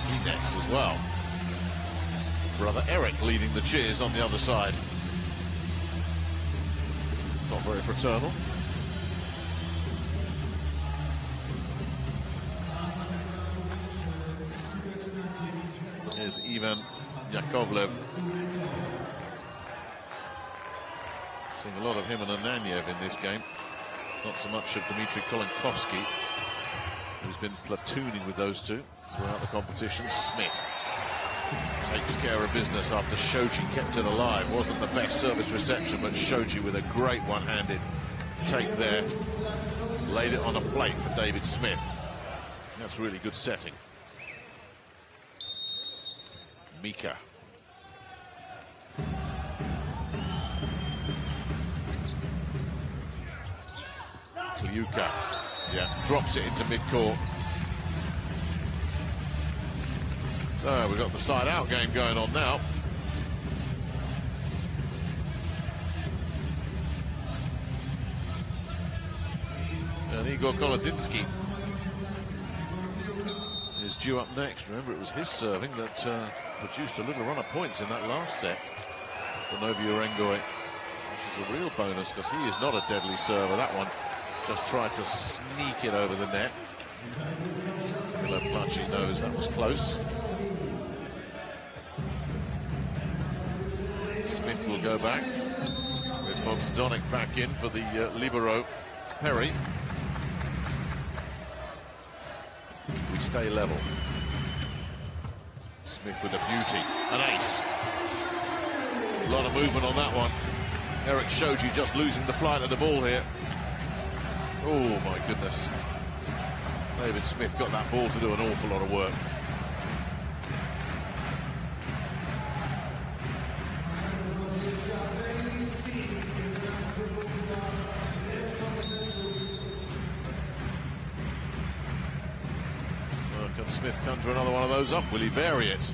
He nets as well. Brother Eric leading the cheers on the other side. Not very fraternal. Here's Ivan Yakovlev. Seeing a lot of him and Ananyev in this game. Not so much of Dmitry Kolenkovsky, who's been platooning with those two throughout the competition. Smith takes care of business after Shoji kept it alive. Wasn't the best service reception, but Shoji with a great one-handed take there. Laid it on a plate for David Smith. That's really good setting. Mika. Kliuka. Yeah, drops it into mid-court. So we've got the side-out game going on now. And Igor Kolodinsky is due up next. Remember, it was his serving that produced a little run of points in that last set for Novy Urengoy, which is a real bonus because he is not a deadly server. That one just tried to sneak it over the net. Placi knows that was close. Smith will go back with Mozdonek back in for the libero Perry. We stay level. Smith with a beauty, an ace. A lot of movement on that one. Eric Shoji just losing the flight of the ball here. Oh my goodness. David Smith got that ball to do an awful lot of work. Can Smith conjure another one of those up? Will he vary it?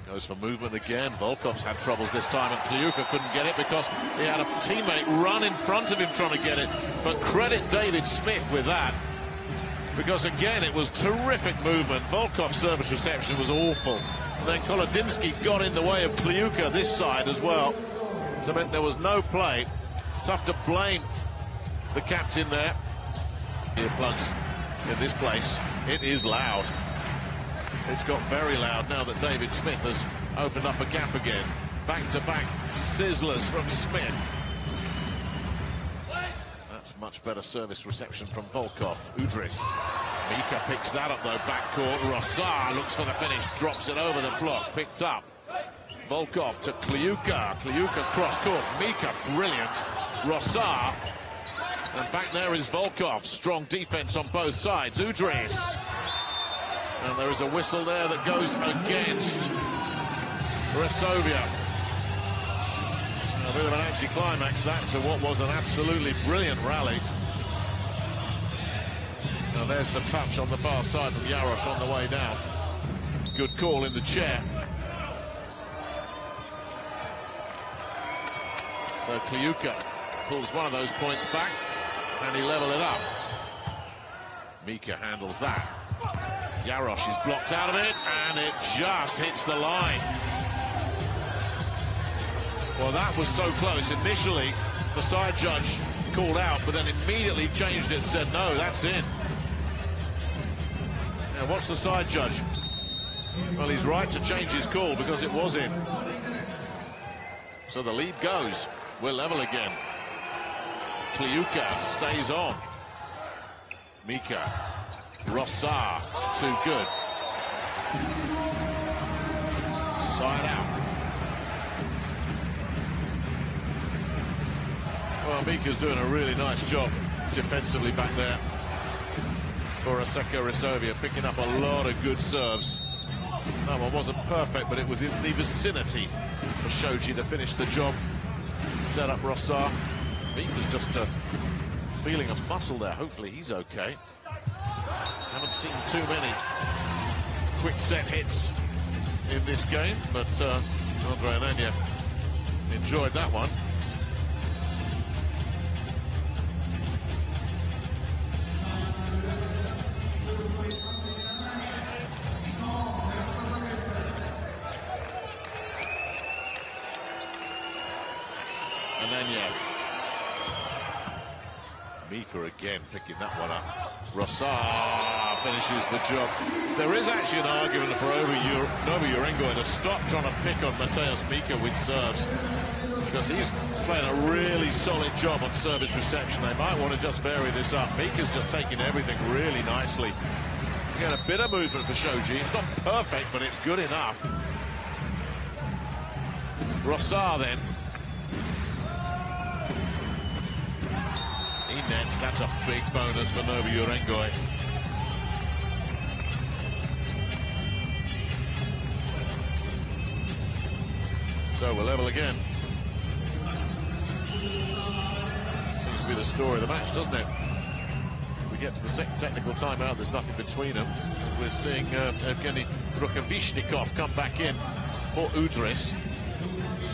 Goes for movement again. Volkov's had troubles this time, and Kliuka couldn't get it because he had a teammate run in front of him trying to get it. But credit David Smith with that, because again it was terrific movement. Volkov's service reception was awful, and then Kolodinsky got in the way of Kliuka this side as well. So it meant there was no play. Tough to blame the captain there. Earplugs in this place. It is loud. It's got very loud now that David Smith has opened up a gap again. Back-to-back sizzlers from Smith. That's much better service reception from Volkov. Udris. Mika picks that up though, backcourt. Rossar looks for the finish, drops it over the block, picked up. Volkov to Kliuka. Kliuka cross-court. Mika, brilliant. Rossar. And back there is Volkov. Strong defense on both sides. Udris. And there is a whistle there that goes against Resovia. A bit of an anticlimax that to what was an absolutely brilliant rally. Now there's the touch on the far side from Jarosz on the way down. Good call in the chair. So Kliuka pulls one of those points back, and he leveled it up. Mika handles that. Jarosz is blocked out of it, and it just hits the line. Well, that was so close. Initially, the side judge called out, but then immediately changed it and said, no, that's in. Now, watch the side judge. Well, he's right to change his call because it was in. So the lead goes. We're level again. Kliuka stays on. Mika. Rossar, too good. Side out. Well, Mika's doing a really nice job defensively back there for Asseco Resovia, picking up a lot of good serves. That one wasn't perfect, but it was in the vicinity for Shoji to finish the job. Set up Rossar. Mika's just feeling a muscle there. Hopefully he's okay. Haven't seen too many quick set hits in this game, but Andrei Ananyev enjoyed that one. Ananyev. Mika again picking that one up. Rossar finishes the job. There is actually an argument for Novy Urengoy to stop trying to pick on Mateusz Mika with serves, because he's playing a really solid job on service reception. They might want to just vary this up. Mika's just taking everything really nicely. Again, a bit of movement for Shoji. It's not perfect, but it's good enough. Rossar then. He nets. That's a big bonus for Novy Urengoy. So we're level again. Seems to be the story of the match, doesn't it? We get to the second technical timeout, there's nothing between them. We're seeing Evgeny Rukavishnikov come back in for Udris.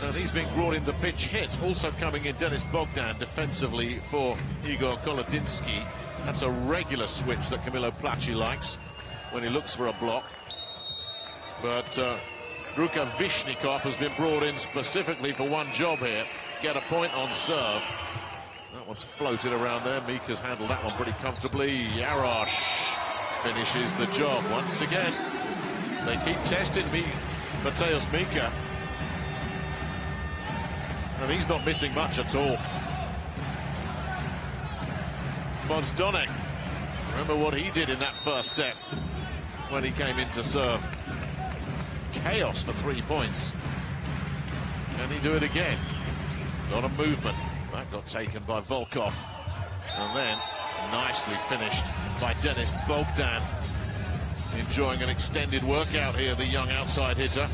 And he's being brought into pitch hit. Also coming in, Denis Bogdan defensively for Igor Kolodinsky. That's a regular switch that Camilo Placci likes when he looks for a block. But Rukavishnikov has been brought in specifically for one job here. Get a point on serve. That one's floated around there. Mika's handled that one pretty comfortably. Jarosz finishes the job once again. They keep testing Mateusz Mika. And he's not missing much at all. Monsdonek, remember what he did in that first set when he came in to serve. Chaos for 3 points. Can he do it again? A lot of movement. That got taken by Volkov. And then nicely finished by Denis Bogdan. Enjoying an extended workout here, the young outside hitter.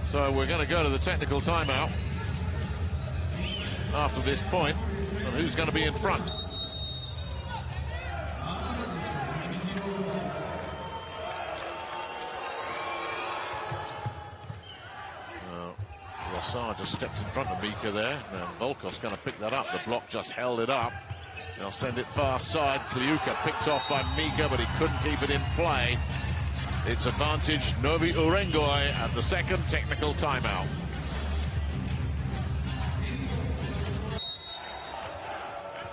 So we're going to go to the technical timeout after this point. And who's going to be in front? Rossard just stepped in front of Mika there. Now Volkov's going to pick that up. The block just held it up. They'll send it far side. Kliuka picked off by Mika, but he couldn't keep it in play. It's advantage Novy Urengoy at the second technical timeout.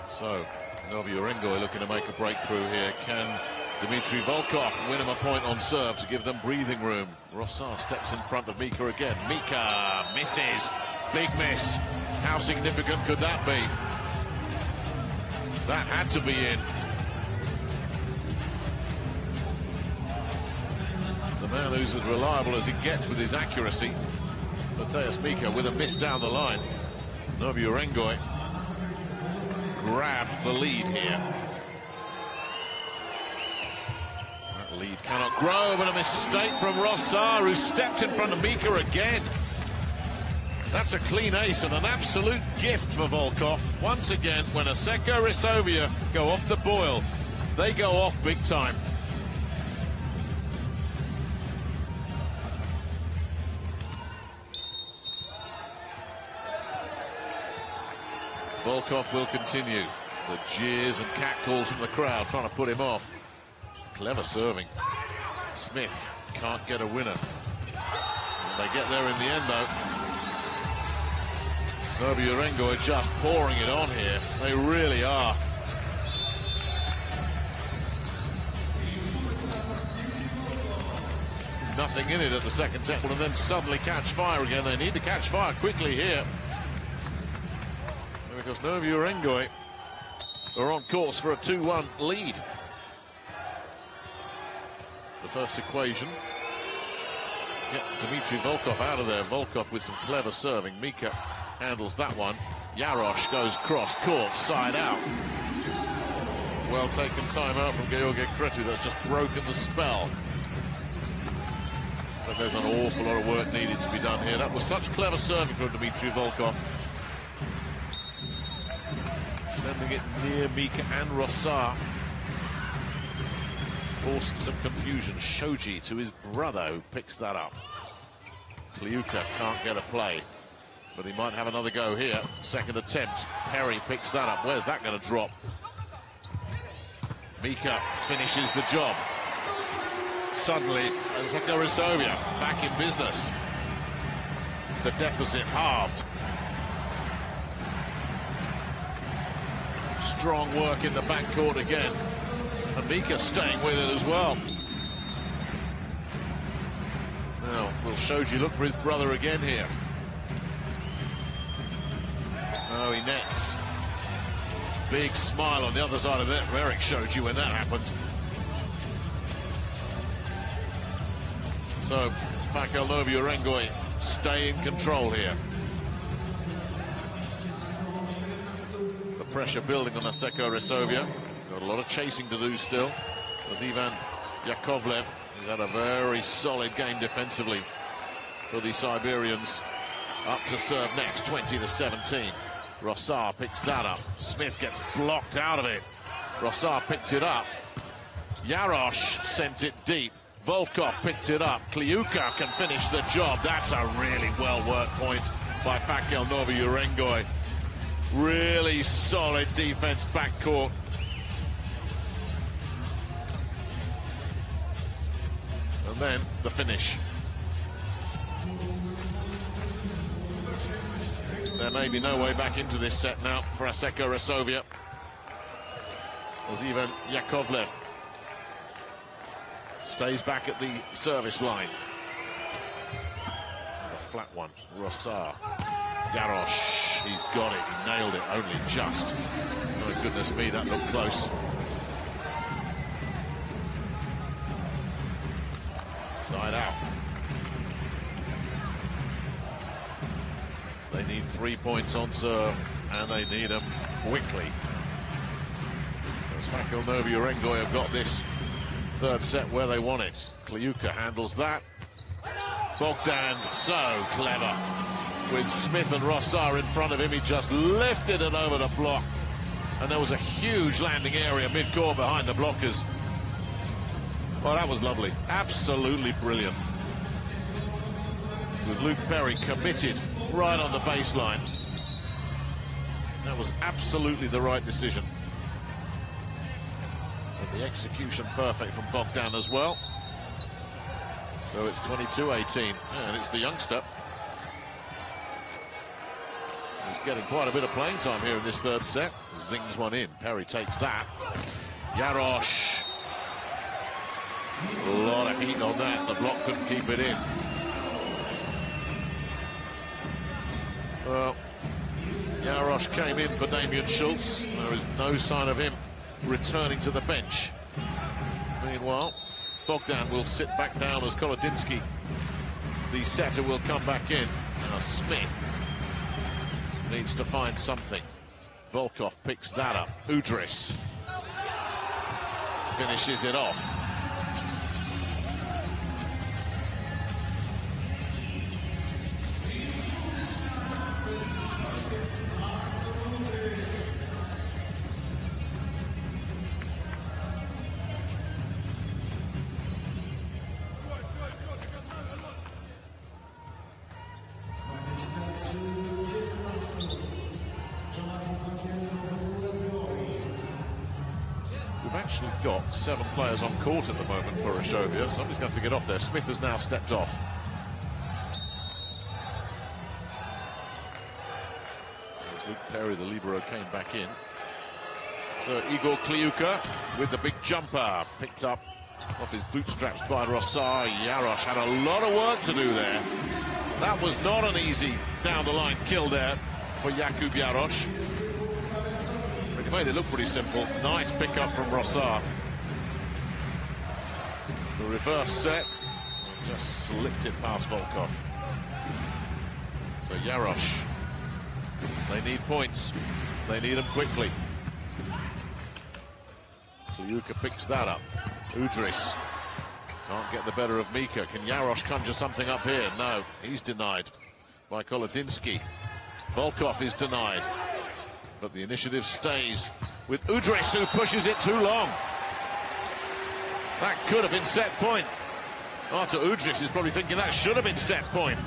So Novy Urengoy looking to make a breakthrough here. Can Dmitry Volkov win him a point on serve to give them breathing room? Rossard steps in front of Mika again. Mika misses. Big miss. How significant could that be? That had to be in. The man who's as reliable as he gets with his accuracy. Mateusz Mika with a miss down the line. Novy Urengoy grab the lead here. That lead cannot grow, but a mistake from Rossard, who stepped in front of Mika again. That's a clean ace and an absolute gift for Volkov. Once again, when Asseco Resovia go off the boil, they go off big time. Volkov will continue. The jeers and catcalls from the crowd trying to put him off. Clever serving. Smith can't get a winner. And they get there in the end, though. Novy Urengoy just pouring it on here. They really are. Nothing in it at the second temple, and then suddenly catch fire again. They need to catch fire quickly here, because Novy Urengoy are on course for a 2-1 lead. The first equation. Get Dmitry Volkov out of there. Volkov with some clever serving. Mika handles that one. Jarosz goes cross court, side out. Well taken time out from Georgi Kretu. That's just broken the spell. But there's an awful lot of work needed to be done here. That was such clever serving from Dmitry Volkov. Sending it near Mika and Rossard. Forcing some confusion. Shoji to his brother, who picks that up. Kliuka can't get a play, but he might have another go here. Second attempt. Perry picks that up. Where's that going to drop? Mika finishes the job. Suddenly, Asseco Resovia back in business. The deficit halved. Strong work in the backcourt again. And Mika staying with it as well. Now, will Shoji look for his brother again here? Oh, he nets. Big smile on the other side of it for Eric Shoji when that happened. So, Fakel, Novy Urengoy stay in control here. The pressure building on Asseco Resovia. Got a lot of chasing to do still. As Ivan Yakovlev, he's had a very solid game defensively for the Siberians. Up to serve next, 20-17. Rossard picks that up. Smith gets blocked out of it. Rossard picked it up. Jarosz sent it deep. Volkov picked it up. Kliuka can finish the job. That's a really well-worked point by Fakel Novy Urengoy. Really solid defense backcourt. And then the finish. There may be no way back into this set now for Asseco Resovia. As Ivan Yakovlev stays back at the service line. The flat one, Rossard. Jarosz, he's got it, he nailed it, only just. Oh, goodness me, that looked close. Side out. They need 3 points on serve, and they need them quickly. As Fakel, Novy, Urengoy have got this third set where they want it. Kliuka handles that. Bogdan so clever. With Smith and Rossar in front of him, he just lifted it over the block. And there was a huge landing area mid-court behind the blockers. Well, that was lovely. Absolutely brilliant. With Luke Perry committed right on the baseline. That was absolutely the right decision. And the execution perfect from Bogdan as well. So it's 22-18, and it's the youngster. He's getting quite a bit of playing time here in this third set. Zings one in. Perry takes that. Jarosz. A lot of heat on that. The block couldn't keep it in. Well, Jarosz came in for Damian Schultz. There is no sign of him returning to the bench. Meanwhile, Bogdan will sit back down as Kolodinsky. The setter will come back in. Now Smith needs to find something. Volkov picks that up. Udris finishes it off. We've actually got 7 players on court at the moment for Resovia. Somebody's going to get off there. Smith has now stepped off. As Luke Perry, the libero, came back in. So Igor Kliuka with the big jumper. Picked up off his bootstraps by Rossar. Jarosz had a lot of work to do there. That was not an easy down-the-line kill there for Jakub Jarosz. He made it look pretty simple. Nice pickup from Rossar. The reverse set. Just slipped it past Volkov. So Jarosz. They need points. They need them quickly. Kliuka picks that up. Udris can't get the better of Mika. Can Jarosz conjure something up here? No, he's denied by Kolodinsky. Volkov is denied. But the initiative stays with Udris, who pushes it too long. That could have been set point. Artur Udris is probably thinking that should have been set point.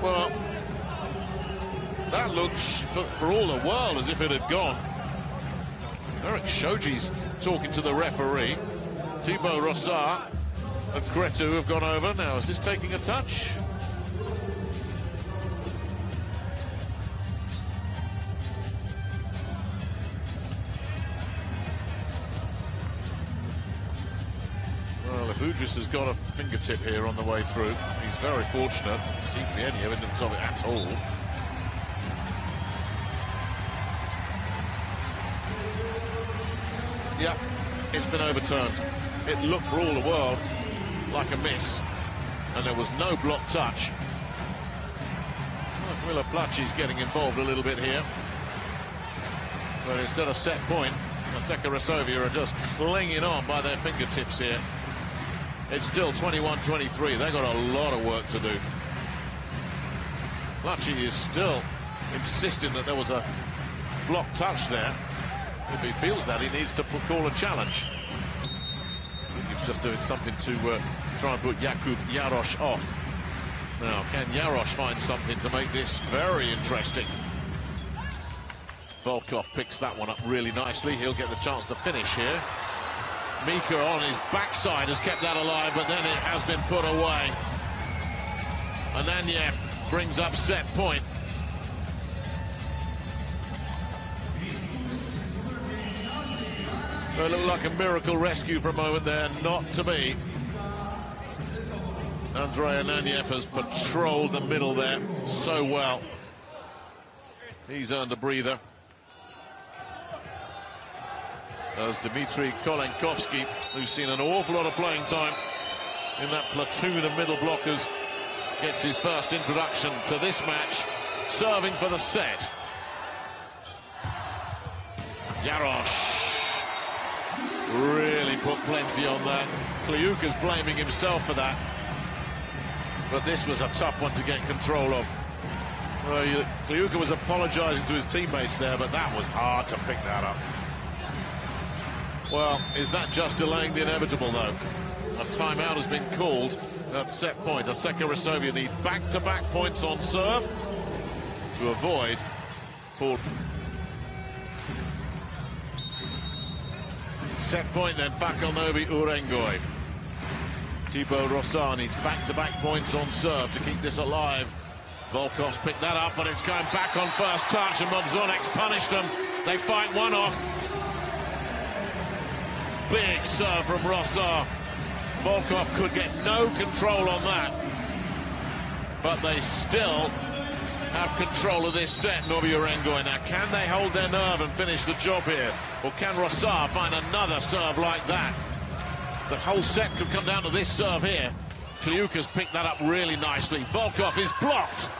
Well, that looks, for all the world, as if it had gone. Eric Shoji's talking to the referee. Thibaut Rossar and Cretu have gone over. Now, is this taking a touch? Well, if Udris has got a fingertip here on the way through, he's very fortunate. There seems to be any evidence of it at all. Yeah, it's been overturned. It looked for all the world like a miss, and there was no block touch. Well, Willa Placi's getting involved a little bit here. But instead of set point, Asseco Resovia are just clinging on by their fingertips here. It's still 21-23. They've got a lot of work to do. Placi is still insisting that there was a block touch there. If he feels that, he needs to call a challenge. I think he's just doing something to try and put Jakub Jarosz off. Now, can Jarosz find something to make this very interesting? Volkov picks that one up really nicely. He'll get the chance to finish here. Mika on his backside has kept that alive, but then it has been put away. Ananyev brings up set point. It looked like a miracle rescue for a moment there, not to be. Andrei Ananyev has patrolled the middle there so well. He's earned a breather. As Dmitry Kolenkovsky, who's seen an awful lot of playing time in that platoon of middle blockers, gets his first introduction to this match, serving for the set. Jarosz really put plenty on that. Kliuka's blaming himself for that. But this was a tough one to get control of. Well, Kliuka was apologising to his teammates there, but that was hard to pick that up. Well, is that just delaying the inevitable, though? A timeout has been called at set point. Asseco Resovia need back-to-back points on serve to avoid full. Set point then, Fakel, Novy, Urengoy. Thibaut Rossard needs back-to-back points on serve to keep this alive. Volkov's picked that up, but it's going back on first touch, and Modzonek's punished them. They fight one off. Big serve from Rossard. Volkov could get no control on that. But they still have control of this set, Novy Urengoy. Now, can they hold their nerve and finish the job here? Or can Rossard find another serve like that? The whole set could come down to this serve here. Kliuka's picked that up really nicely. Volkov is blocked.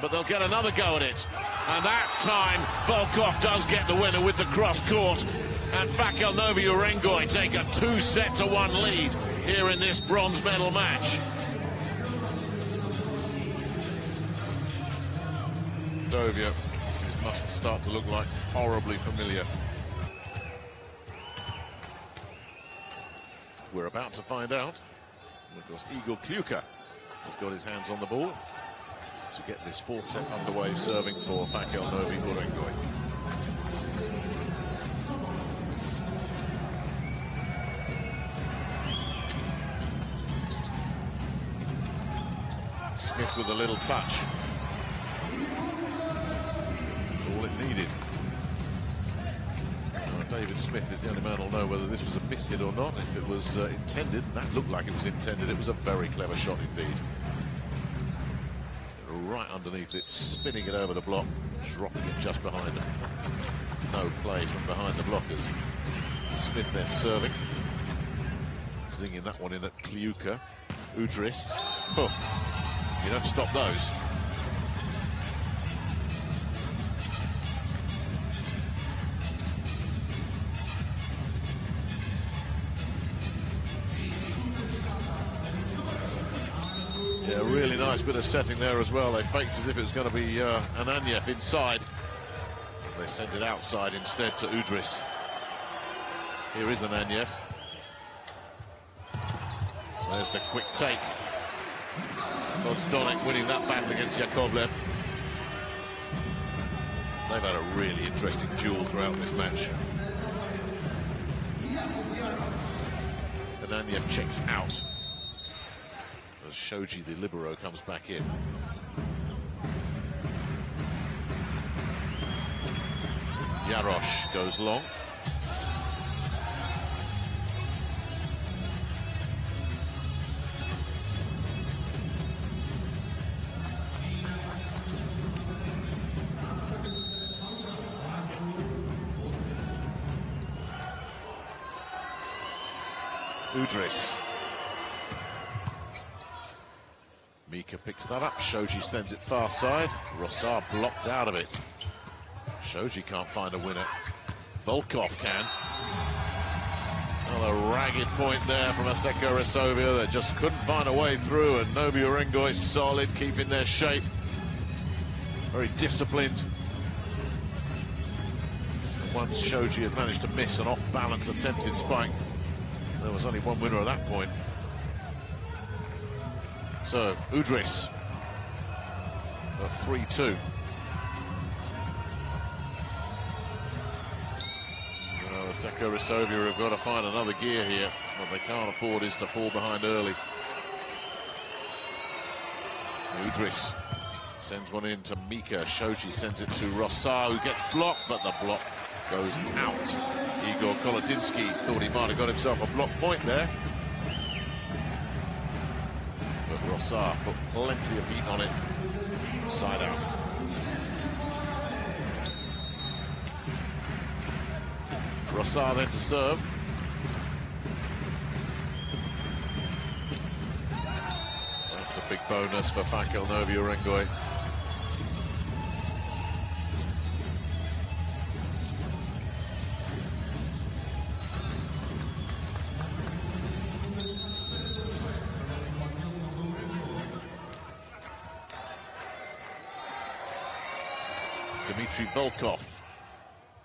But they'll get another go at it. And that time, Volkov does get the winner with the cross court. And Fakel, Novy Urengoy take a 2-set-to-1 lead here in this bronze medal match. Resovia, this must start to look like horribly familiar. We're about to find out, because Igor Kliuka has got his hands on the ball to get this fourth set underway, serving for Fakel, Novy Urengoy. Smith with a little touch. All it needed. David Smith is the only man who'll know whether this was a miss hit or not. If it was intended, that looked like it was intended. It was a very clever shot indeed. Right underneath it, spinning it over the block, dropping it just behind him. No play from behind the blockers. Smith then serving. Zinging that one in at Kliuka. Udris. Oh, you don't stop those. Yeah, really nice bit of setting there as well. They faked as if it was going to be Ananyev inside. They sent it outside instead to Udris. Here is Ananyev. There's the quick take. Modzdonek winning that battle against Yakovlev. They've had a really interesting duel throughout this match. Ananyev checks out as Shoji, the libero, comes back in. Jarosz goes long. Udris. Mika picks that up. Shoji sends it far side. Rossard blocked out of it. Shoji can't find a winner. Volkov can. Another ragged point there from Asseco Resovia. They just couldn't find a way through, and Novy Urengoy solid, keeping their shape. Very disciplined. Once Shoji had managed to miss an off-balance attempted spike, there was only one winner at that point. So, Udris, 3-2. Asseco Resovia have got to find another gear here. What they can't afford is to fall behind early. Udris sends one in to Mika. Shoji sends it to Rossard, who gets blocked, but the block goes out. Igor Kolodinsky thought he might have got himself a block point there. But Rossard put plenty of heat on it. Side out. Rossard then to serve. That's a big bonus for Fakel, Novy, Urengoy. Dmitry Volkov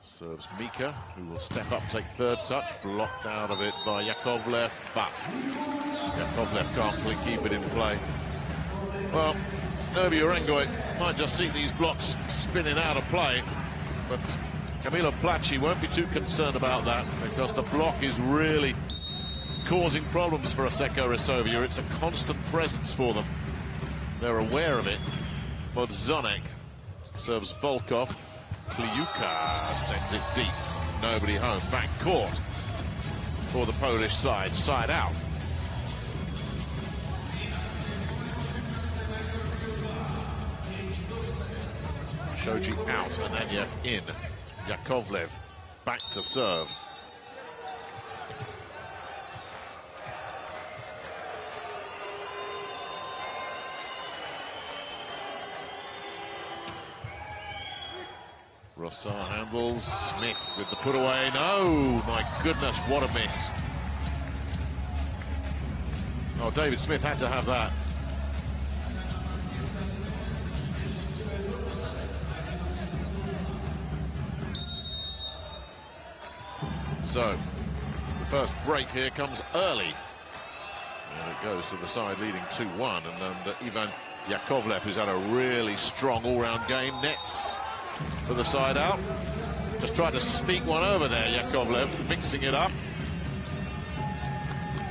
serves Mika, who will step up, take third touch, blocked out of it by Yakovlev, but Yakovlev can't keep it in play. Well, Novy Urengoy might just see these blocks spinning out of play, but Kamilo Placi won't be too concerned about that, because the block is really causing problems for Asseco Resovia. It's a constant presence for them. They're aware of it. Modzonek serves Volkov. Kliuka sends it deep. Nobody home. Back court for the Polish side. Side out. Shoji out. Ananyev in. Yakovlev back to serve. Rossar handles. Smith with the put away. No, my goodness, what a miss. Oh, David Smith had to have that. So, the first break here comes early. And it goes to the side leading 2-1. And Ivan Yakovlev, who's had a really strong all-round game, nets for the side out. Just tried to sneak one over there, Yakovlev, mixing it up.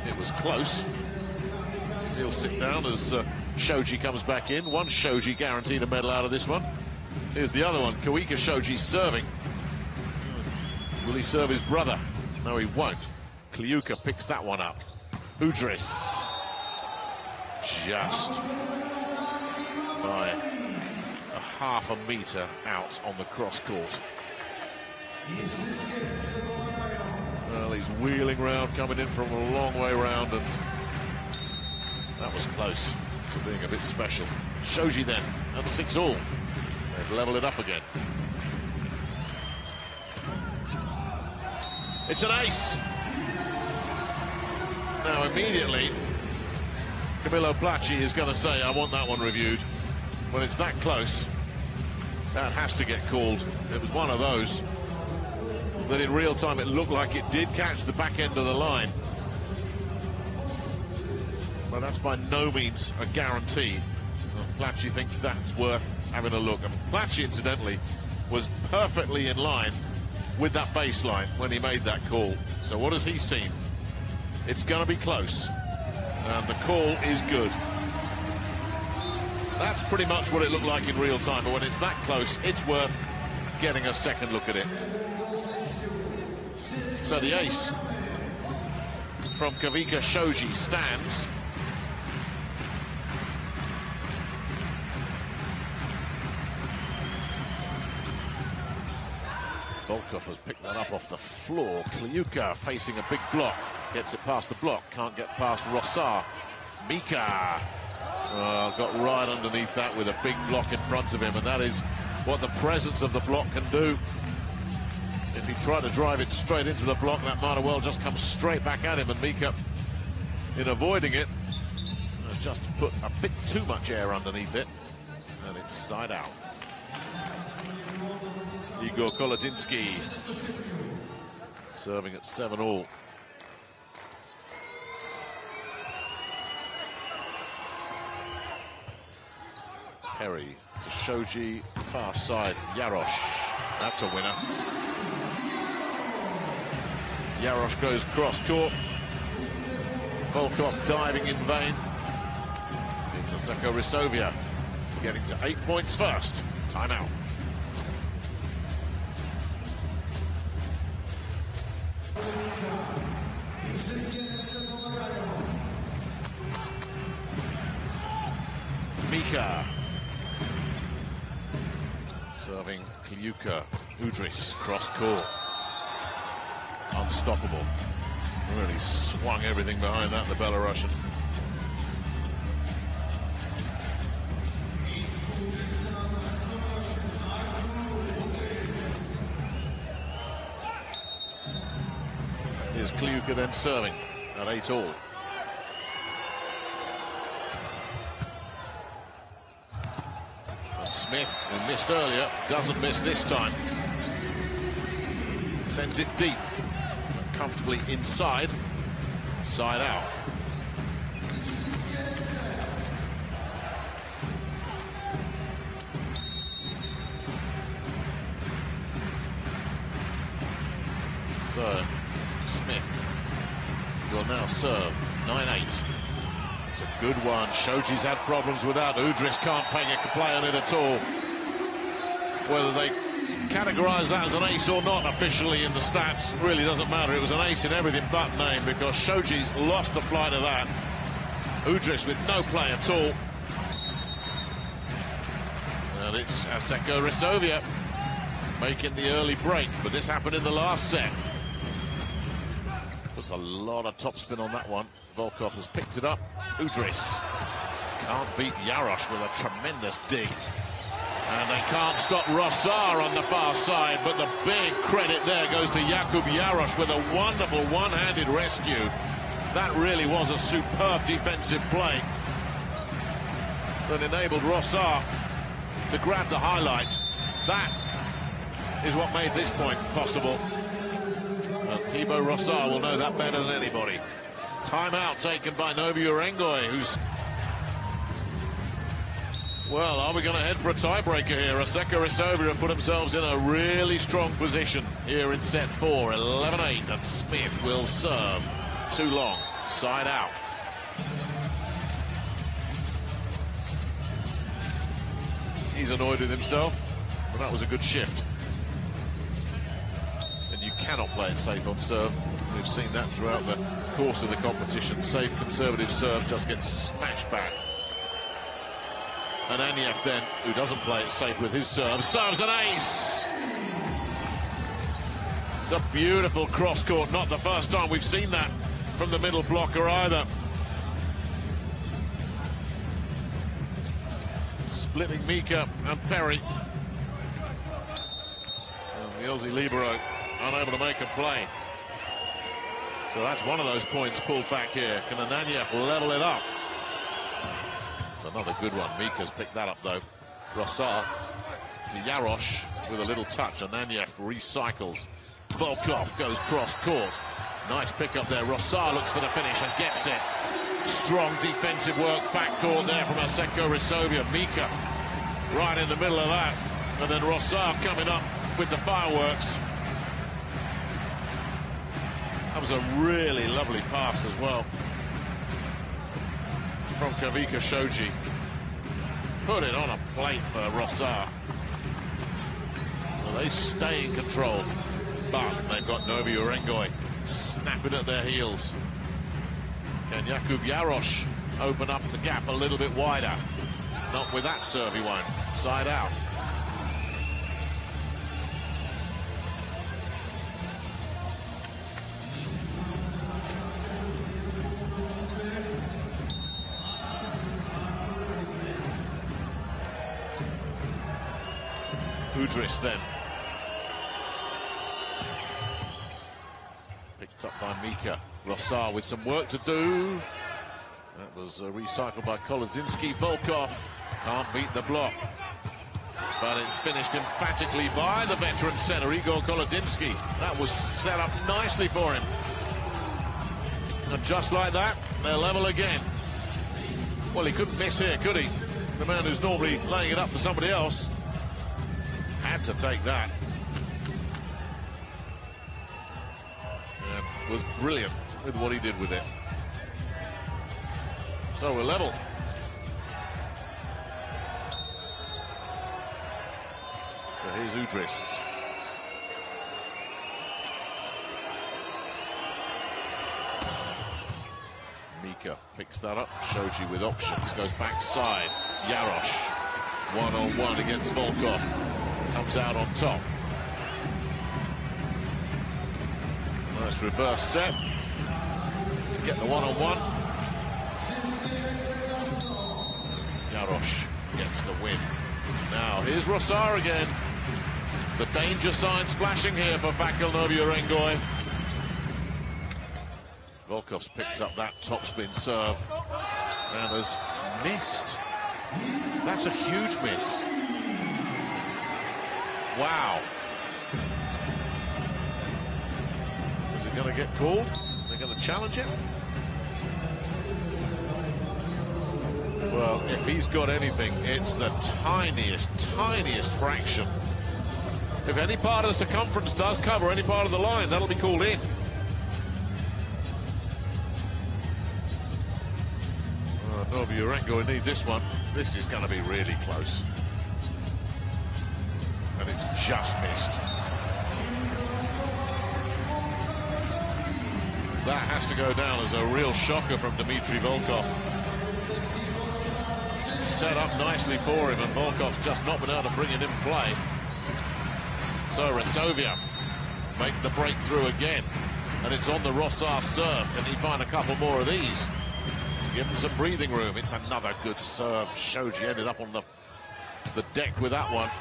It was close. He'll sit down as Shoji comes back in. One Shoji guaranteed a medal out of this one. Here's the other one. Kawika Shoji serving. Will he serve his brother? No, he won't. Kliuka picks that one up. Udris. Just by half a metre out on the cross court. Well, he's wheeling round, coming in from a long way round, and that was close to being a bit special. Shoji then, at 6-all. They've level it up again. It's an ace. Now, immediately, Kamilo Placi is going to say, I want that one reviewed. When it's that close, that has to get called. It was one of those that in real time it looked like it did catch the back end of the line. But that's by no means a guarantee. Placi thinks that's worth having a look. And Placi, incidentally, was perfectly in line with that baseline when he made that call. So what has he seen? It's going to be close. And the call is good. That's pretty much what it looked like in real time, but when it's that close, it's worth getting a second look at it. So the ace from Kawika Shoji stands. Volkov has picked that up off the floor. Kliuka facing a big block. Gets it past the block, can't get past Rossar. Mika. Got right underneath that with a big block in front of him, and that is what the presence of the block can do. If he tried to drive it straight into the block, that might have well just come straight back at him, and Mika, in avoiding it, has just put a bit too much air underneath it, and it's side out. Igor Kolodinsky serving at 7-all. Perry to Shoji, far side, Yarosh. That's a winner. Yarosh goes cross court. Volkov diving in vain. It's Asseco Resovia getting to 8 points first. Timeout. Mika serving Kliuka. Udris cross court. Unstoppable. Really swung everything behind that, the Belarusian. Here's Kliuka then serving at 8-all. Smith, who missed earlier, doesn't miss this time. Sends it deep, comfortably inside, side out. So, Smith will now serve 9-8. It's a good one. Shoji's had problems with that. Udris can't play on it at all. Whether they categorise that as an ace or not officially in the stats really doesn't matter. It was an ace in everything but name because Shoji's lost the flight of that. Udris with no play at all. And it's Asseco Resovia making the early break, but this happened in the last set. Puts a lot of topspin on that one. Volkov has picked it up. Udris can't beat Jarosz with a tremendous dig. And they can't stop Rossar on the far side, but the big credit there goes to Jakub Jarosz with a wonderful one-handed rescue. That really was a superb defensive play that enabled Rossar to grab the highlight. That is what made this point possible. And Thibaut Rossar will know that better than anybody. Timeout taken by Novy Urengoy, who's... Well, are we going to head for a tiebreaker here? Asseco Resovia have put themselves in a really strong position here in set 4, 11-8, and Smith will serve. Too long, side out. He's annoyed with himself, but that was a good shift. And you cannot play it safe on serve. We've seen that throughout the course of the competition. Safe, conservative serve just gets smashed back. And Anyev then, who doesn't play it safe with his serve, serves an ace! It's a beautiful cross-court, not the first time we've seen that from the middle blocker either. Splitting Mika and Perry. And the Aussie libero unable to make a play. So that's one of those points pulled back here. Can Anyev level it up? It's another good one. Mika's picked that up, though. Rossar to Jarosz with a little touch. Anyev recycles. Volkov goes cross-court. Nice pick-up there. Rossar looks for the finish and gets it. Strong defensive work backcourt there from Asseco Resovia. Mika right in the middle of that. And then Rossar coming up with the fireworks. That was a really lovely pass as well from Kavika Shoji. Put it on a plate for Rossar. Well, they stay in control, but they've got Novy Urengoy snapping at their heels. Can Jakub Jarosz open up the gap a little bit wider? Not with that serve, he won't. Side out. Udris then. Picked up by Mika. Rossar with some work to do. That was recycled by Kolodzinski. Volkov can't beat the block. But it's finished emphatically by the veteran center, Igor Kolodzinski. That was set up nicely for him. And just like that, they're level again. Well, he couldn't miss here, could he? The man who's normally laying it up for somebody else had to take that. And was brilliant with what he did with it. So we're level. So here's Udris. Mika picks that up. Shoji with options. Goes backside. Jarosz. One-on-one against Volkov. Comes out on top. Nice reverse set. Get the one-on-one. Jarosz gets the win. Now, here's Rossar again. The danger signs flashing here for Fakel Novy Urengoy. Volkov's picked up that topspin serve and has missed. That's a huge miss. Wow. Is it going to get called? They're going to challenge it? Well, if he's got anything, it's the tiniest fraction. If any part of the circumference does cover any part of the line, that'll be called in. Novy Urengoy need this one. This is going to be really close. And it's just missed. That has to go down as a real shocker from Dmitry Volkov. Set up nicely for him, and Volkov's just not been able to bring it in play. So Resovia make the breakthrough again, and it's on the Rossar serve. Can he find a couple more of these? Give him some breathing room. It's another good serve. Shoji ended up on the deck with that one.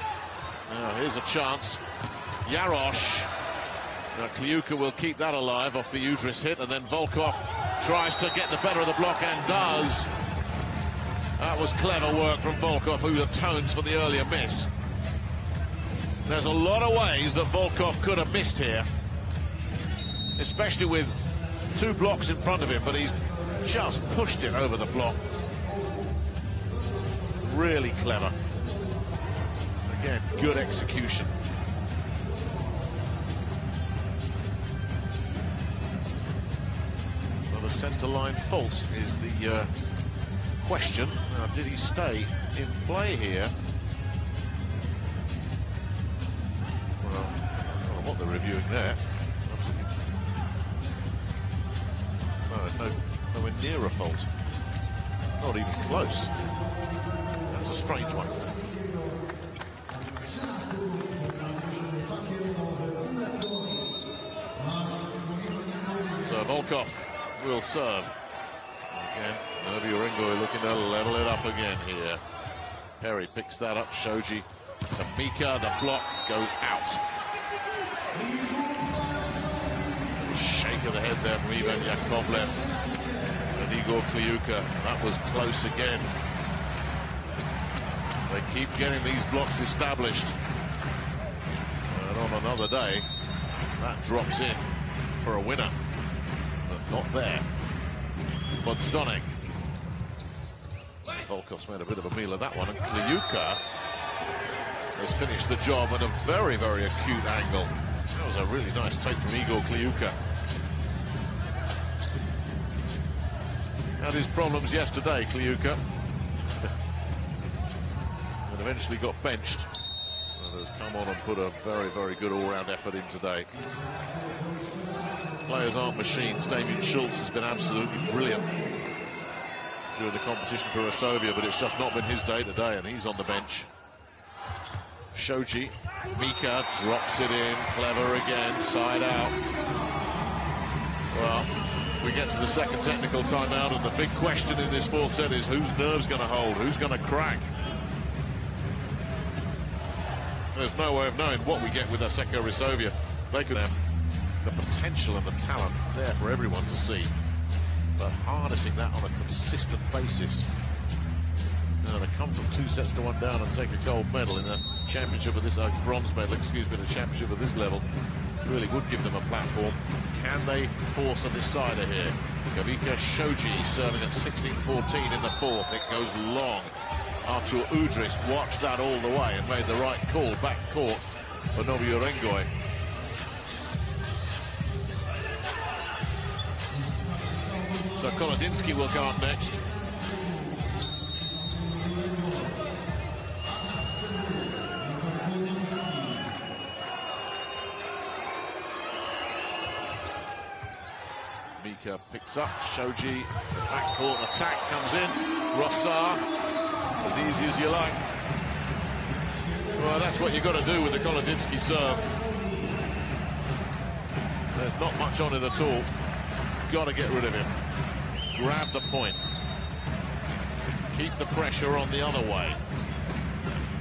Now here's a chance. Yarosh. Now Kliuka will keep that alive off the Udris hit, and then Volkov tries to get the better of the block and does. That was clever work from Volkov, who atones for the earlier miss. There's a lot of ways that Volkov could have missed here, especially with two blocks in front of him, but he's just pushed it over the block. Really clever. Again, good execution. Well, the centre line fault is the question. Now, did he stay in play here? Well, I don't know what they're reviewing there. Nowhere near a fault. Not even close. That's a strange one. So Volkov will serve. Again, Novy Urengoy looking to level it up again here. Perry picks that up. Shoji to Mika. The block goes out. Shake of the head there from Ivan Yakovlev. And Igor Kliuka. That was close again. They keep getting these blocks established. And on another day, that drops in for a winner. But not there. Bodstonek. Volkov's made a bit of a meal of that one, and Kliuka has finished the job at a very, very acute angle. That was a really nice take from Igor Kliuka. Had his problems yesterday, Kliuka. And eventually got benched. And has come on and put a very, very good all-round effort in today. Players aren't machines. Damien Schultz has been absolutely brilliant during the competition for Resovia, but it's just not been his day today, and he's on the bench. Shoji, Mika drops it in, clever again, side out. Well, we get to the second technical timeout, and the big question in this fourth set is whose nerve's going to hold, who's going to crack. There's no way of knowing what we get with Asseco Resovia. They could have the potential and the talent there for everyone to see, but harnessing that on a consistent basis. To come from 2 sets to 1 down and take a gold medal in a championship of this, bronze medal, excuse me, in a championship of this level, really would give them a platform. Can they force a decider here? Kavika Shoji serving at 16-14 in the fourth. It goes long. Artur Udris watched that all the way and made the right call, back court for Novy Urengoy. So Kolodinsky will go up next. Mika picks up. Shoji, backcourt attack comes in. Rossar, as easy as you like. Well, that's what you've got to do with the Kolodinsky serve. There's not much on it at all. Got to get rid of him. Grab the point. Keep the pressure on the other way.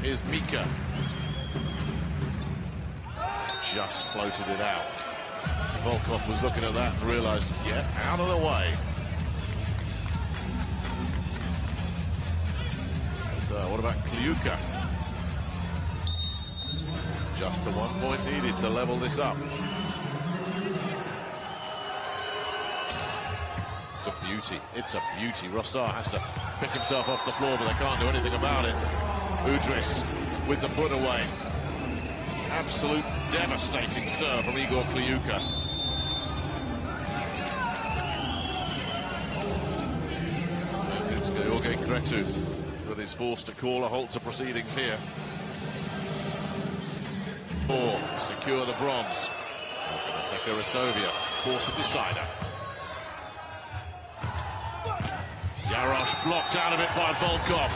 Here's Mika. Just floated it out. Volkov was looking at that and realized, yeah, out of the way. And, what about Kliuka? Just the 1 point needed to level this up. It's a beauty. It's a beauty. Rossard has to pick himself off the floor, but they can't do anything about it. Udris with the put away. Absolute devastating serve from Igor Kliuka. It's George Kretu that is forced to call a halt to proceedings here. Or secure the bronze. Asseco Resovia force a decider. Jarosz blocked out of it by Volkov.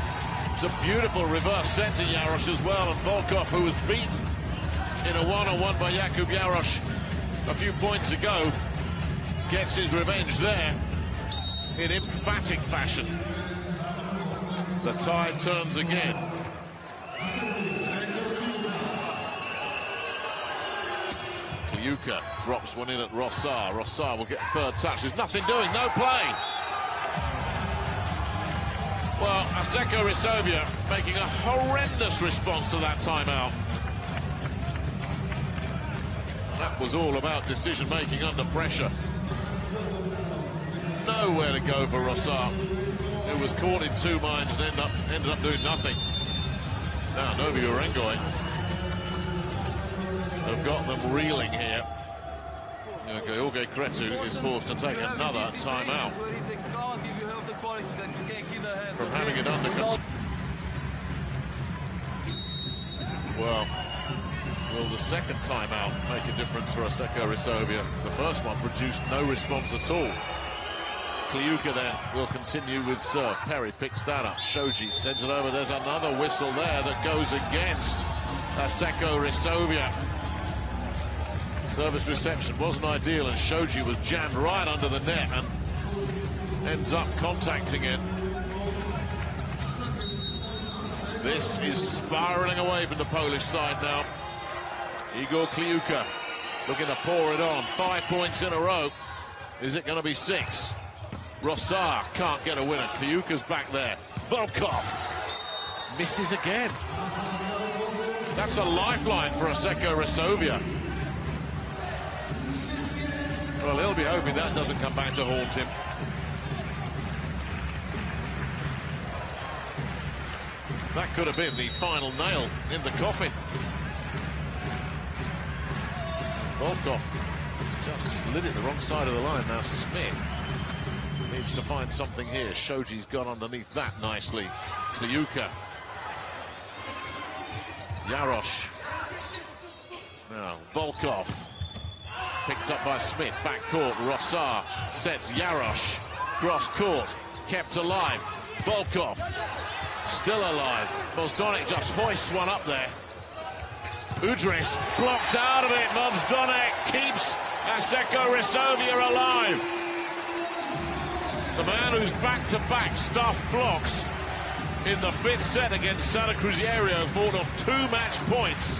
It's a beautiful reverse set to Jarosz as well, and Volkov, who was beaten in a one-on-one by Jakub Jarosz a few points ago, gets his revenge there in emphatic fashion. The tide turns again. Kliuka drops one in at Rossard. Rossard will get third touch. There's nothing doing, no play. Well, Asseco Resovia making a horrendous response to that timeout. That was all about decision-making under pressure. Nowhere to go for Rossard, who was caught in two minds and ended up doing nothing. Now, Novy Urengoy have got them reeling here. George Kretu is forced to take another timeout from having it under control. Well, will the second timeout make a difference for Asseco Resovia? The first one produced no response at all. Kliuka then will continue with serve. Perry picks that up. Shoji sends it over. There's another whistle there that goes against Asseco Resovia. Service reception wasn't ideal, and Shoji was jammed right under the net and ends up contacting it. This is spiraling away from the Polish side now. Igor Kliuka looking to pour it on. 5 points in a row. Is it going to be 6? Rossard can't get a winner. Kliuka's back there. Volkov misses again. That's a lifeline for Asseco Resovia. Well, he'll be hoping that doesn't come back to haunt him. That could have been the final nail in the coffin. Volkov just slid it the wrong side of the line. Now Smith needs to find something here. Shoji's got underneath that nicely. Kliuka. Jarosz. Now Volkov. Picked up by Smith, back court. Rossard sets Jarosz. Cross court, kept alive. Volkov, still alive. Mozdonek just hoists one up there. Udris blocked out of it. Mozdonek keeps Asseco Resovia alive. The man who's back-to-back stuffed blocks in the 5th set against Santa Cruzeiro, fought off 2 match points,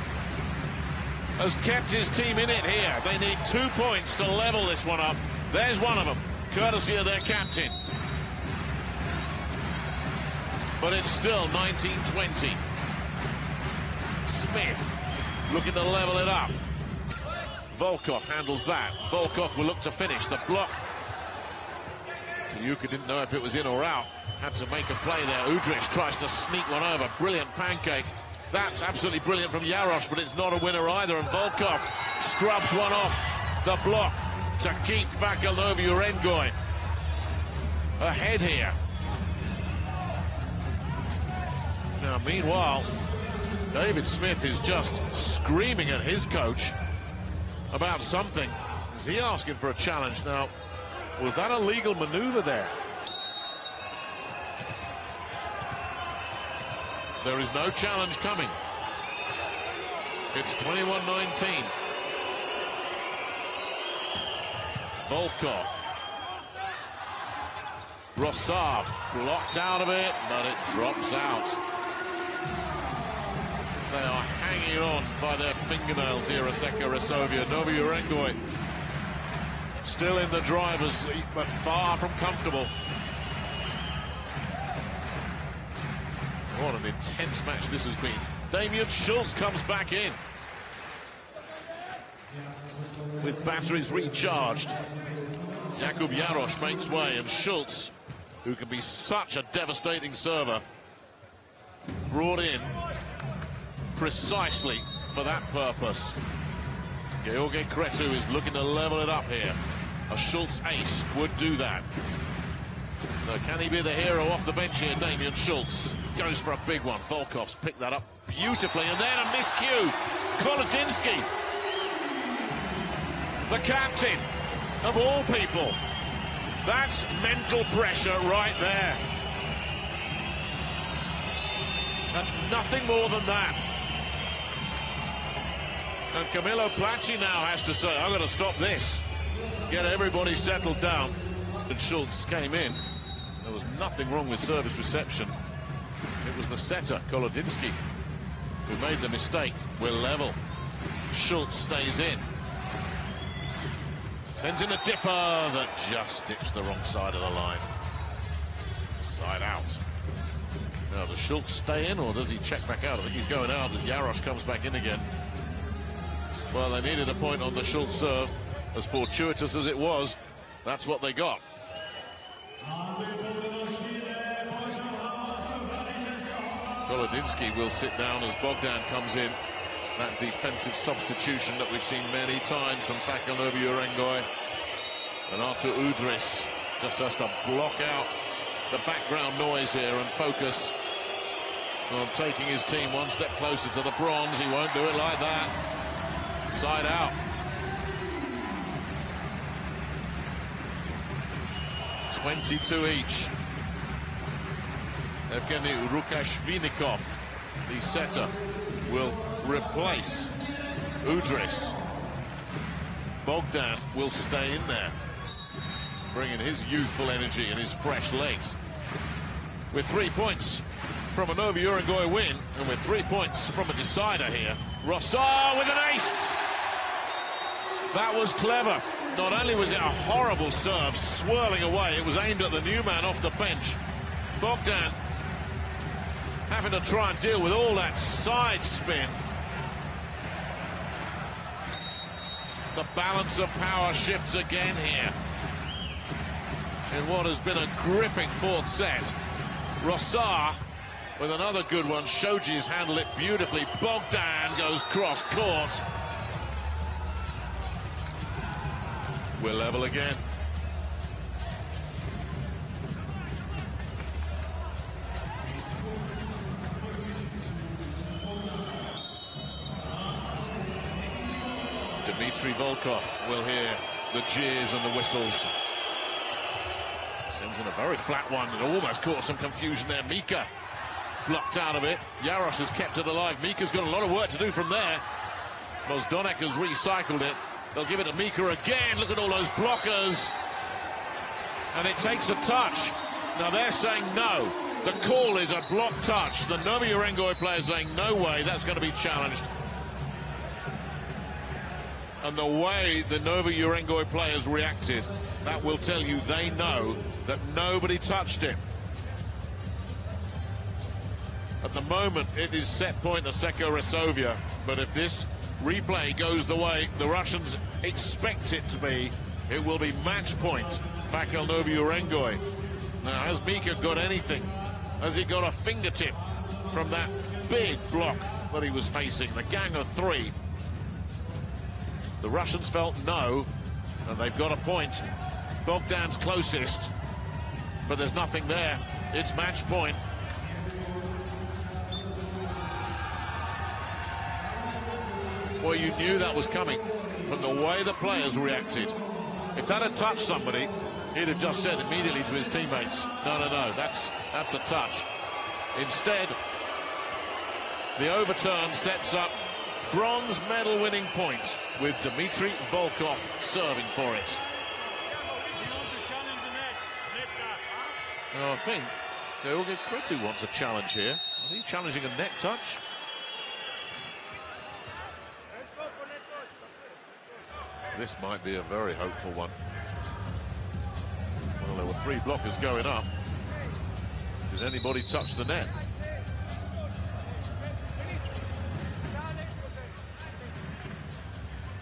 has kept his team in it here. They need 2 points to level this one up. There's one of them, courtesy of their captain. But it's still 19-20. Smith looking to level it up. Volkov handles that. Volkov will look to finish the block. Kliuka didn't know if it was in or out. Had to make a play there. Udrich tries to sneak one over. Brilliant pancake. That's absolutely brilliant from Jarosz, but it's not a winner either. And Volkov scrubs one off the block to keep Fakel Novy Urengoy ahead here. Now, meanwhile, David Smith is just screaming at his coach about something. Is he asking for a challenge now? Was that a legal maneuver there? There is no challenge coming. It's 21-19. Volkov. Rossard blocked out of it, but it drops out. They are hanging on by their fingernails here, Asseco Resovia. Novy Urengoy Still in the driver's seat, but far from comfortable. What an intense match this has been. Damian Schultz comes back in with batteries recharged. Jakub Jarosz makes way, and Schultz, who can be such a devastating server, brought in precisely for that purpose. George Cretu is looking to level it up here. A Schultz ace would do that. So can he be the hero off the bench here? Damian Schultz goes for a big one. Volkov's picked that up beautifully, and then a miscue. Kolodinsky, the captain of all people. That's mental pressure right there. That's nothing more than that. And Camillo Placci now has to say, I've got to stop this. Get everybody settled down. And Schultz came in. There was nothing wrong with service reception. It was the setter, Kolodinsky, who made the mistake. We're level. Schultz stays in. Sends in a dipper that just dips the wrong side of the line. Side out. Now, does Schultz stay in, or does he check back out? I think he's going out as Jarosz comes back in again. Well, they needed a point on the Schultz serve. As fortuitous as it was, that's what they got. Kolodinsky will sit down as Bogdan comes in. That defensive substitution that we've seen many times from Fakel, Novy, Urengoy. And Artur Udris just has to block out the background noise here and focus on taking his team one step closer to the bronze. He won't do it like that. Side out. 22 each. Evgeny Rukashvinikov, the setter, will replace Udris. Bogdan will stay in there, bringing his youthful energy and his fresh legs. With 3 points from a Novy Urengoy win, and with 3 points from a decider here, Rossar with an ace! That was clever. Not only was it a horrible serve, swirling away, it was aimed at the new man off the bench. Bogdan having to try and deal with all that side spin. The balance of power shifts again here in what has been a gripping fourth set. Rossar with another good one. Shoji's handled it beautifully. Bogdan goes cross court. We're level again. Dmitry Volkov will hear the jeers and the whistles. Sends in a very flat one and almost caused some confusion there. Mika blocked out of it. Jarosz has kept it alive. Mika's got a lot of work to do from there. Mozdonek has recycled it. They'll give it to Mika again. Look at all those blockers. And it takes a touch. Now they're saying no. The call is a block touch. The Novy Urengoy player saying no way, that's going to be challenged. And the way the Novy Urengoy players reacted, that will tell you they know that nobody touched it. At the moment, it is set point Asseco Resovia. But if this replay goes the way the Russians expect it to be, it will be match point Fakel Novy Urengoy. Now, has Mika got anything? Has he got a fingertip from that big block that he was facing? The gang of three. The Russians felt no, and they've got a point. Bogdan's closest, but there's nothing there. It's match point. Well, you knew that was coming from the way the players reacted. If that had touched somebody, he'd have just said immediately to his teammates, no, no, no, that's a touch. Instead, the overturn sets up bronze medal winning point with Dmitry Volkov serving for it. Now, I think George Cretu wants a challenge here. Is he challenging a net touch? This might be a very hopeful one. Well, there were 3 blockers going up. Did anybody touch the net?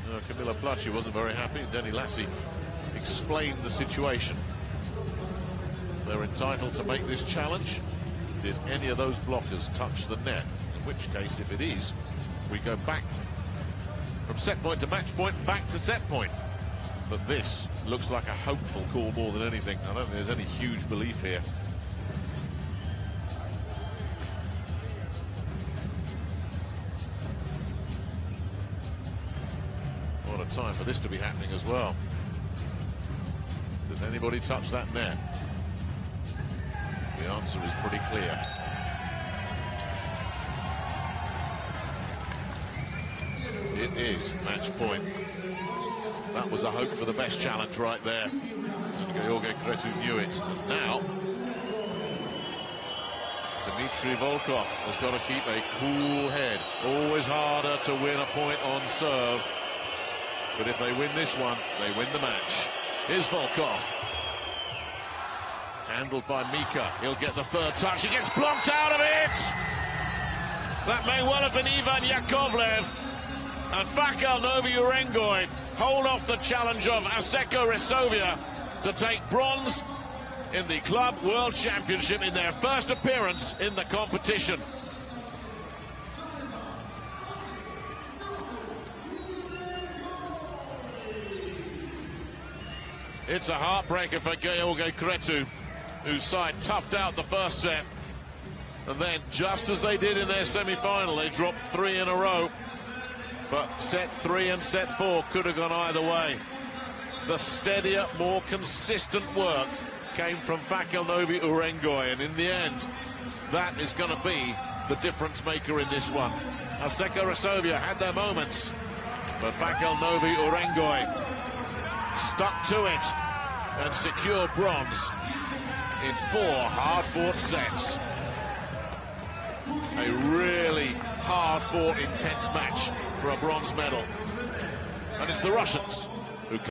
No, Camilla Placci wasn't very happy. Denny Lassie explained the situation. They're entitled to make this challenge. Did any of those blockers touch the net? In which case, if it is, we go back from set point to match point, back to set point. But this looks like a hopeful call more than anything. I don't think there's any huge belief here. What a time for this to be happening as well. Does anybody touch that net? The answer is pretty clear. It is match point. That was a hope for the best challenge right there. And Georgi Cretu knew it. And now, Dmitry Volkov has got to keep a cool head. Always harder to win a point on serve. But if they win this one, they win the match. Here's Volkov. Handled by Mika. He'll get the third touch. He gets blocked out of it! That may well have been Ivan Yakovlev. And Fakel Novy Urengoy hold off the challenge of Asseco Resovia to take bronze in the Club World Championship in their first appearance in the competition. It's a heartbreaker for Georgi Cretu, whose side toughed out the first set. And then, just as they did in their semi-final, they dropped 3 in a row. But set 3 and set 4 could have gone either way. The steadier, more consistent work came from Fakel Novy Urengoy, and in the end, that is going to be the difference maker in this one. Asseco Resovia had their moments, but Fakel Novy Urengoy stuck to it and secured bronze in 4 hard-fought sets. A really hard-fought, intense match for a bronze medal. And it's the Russians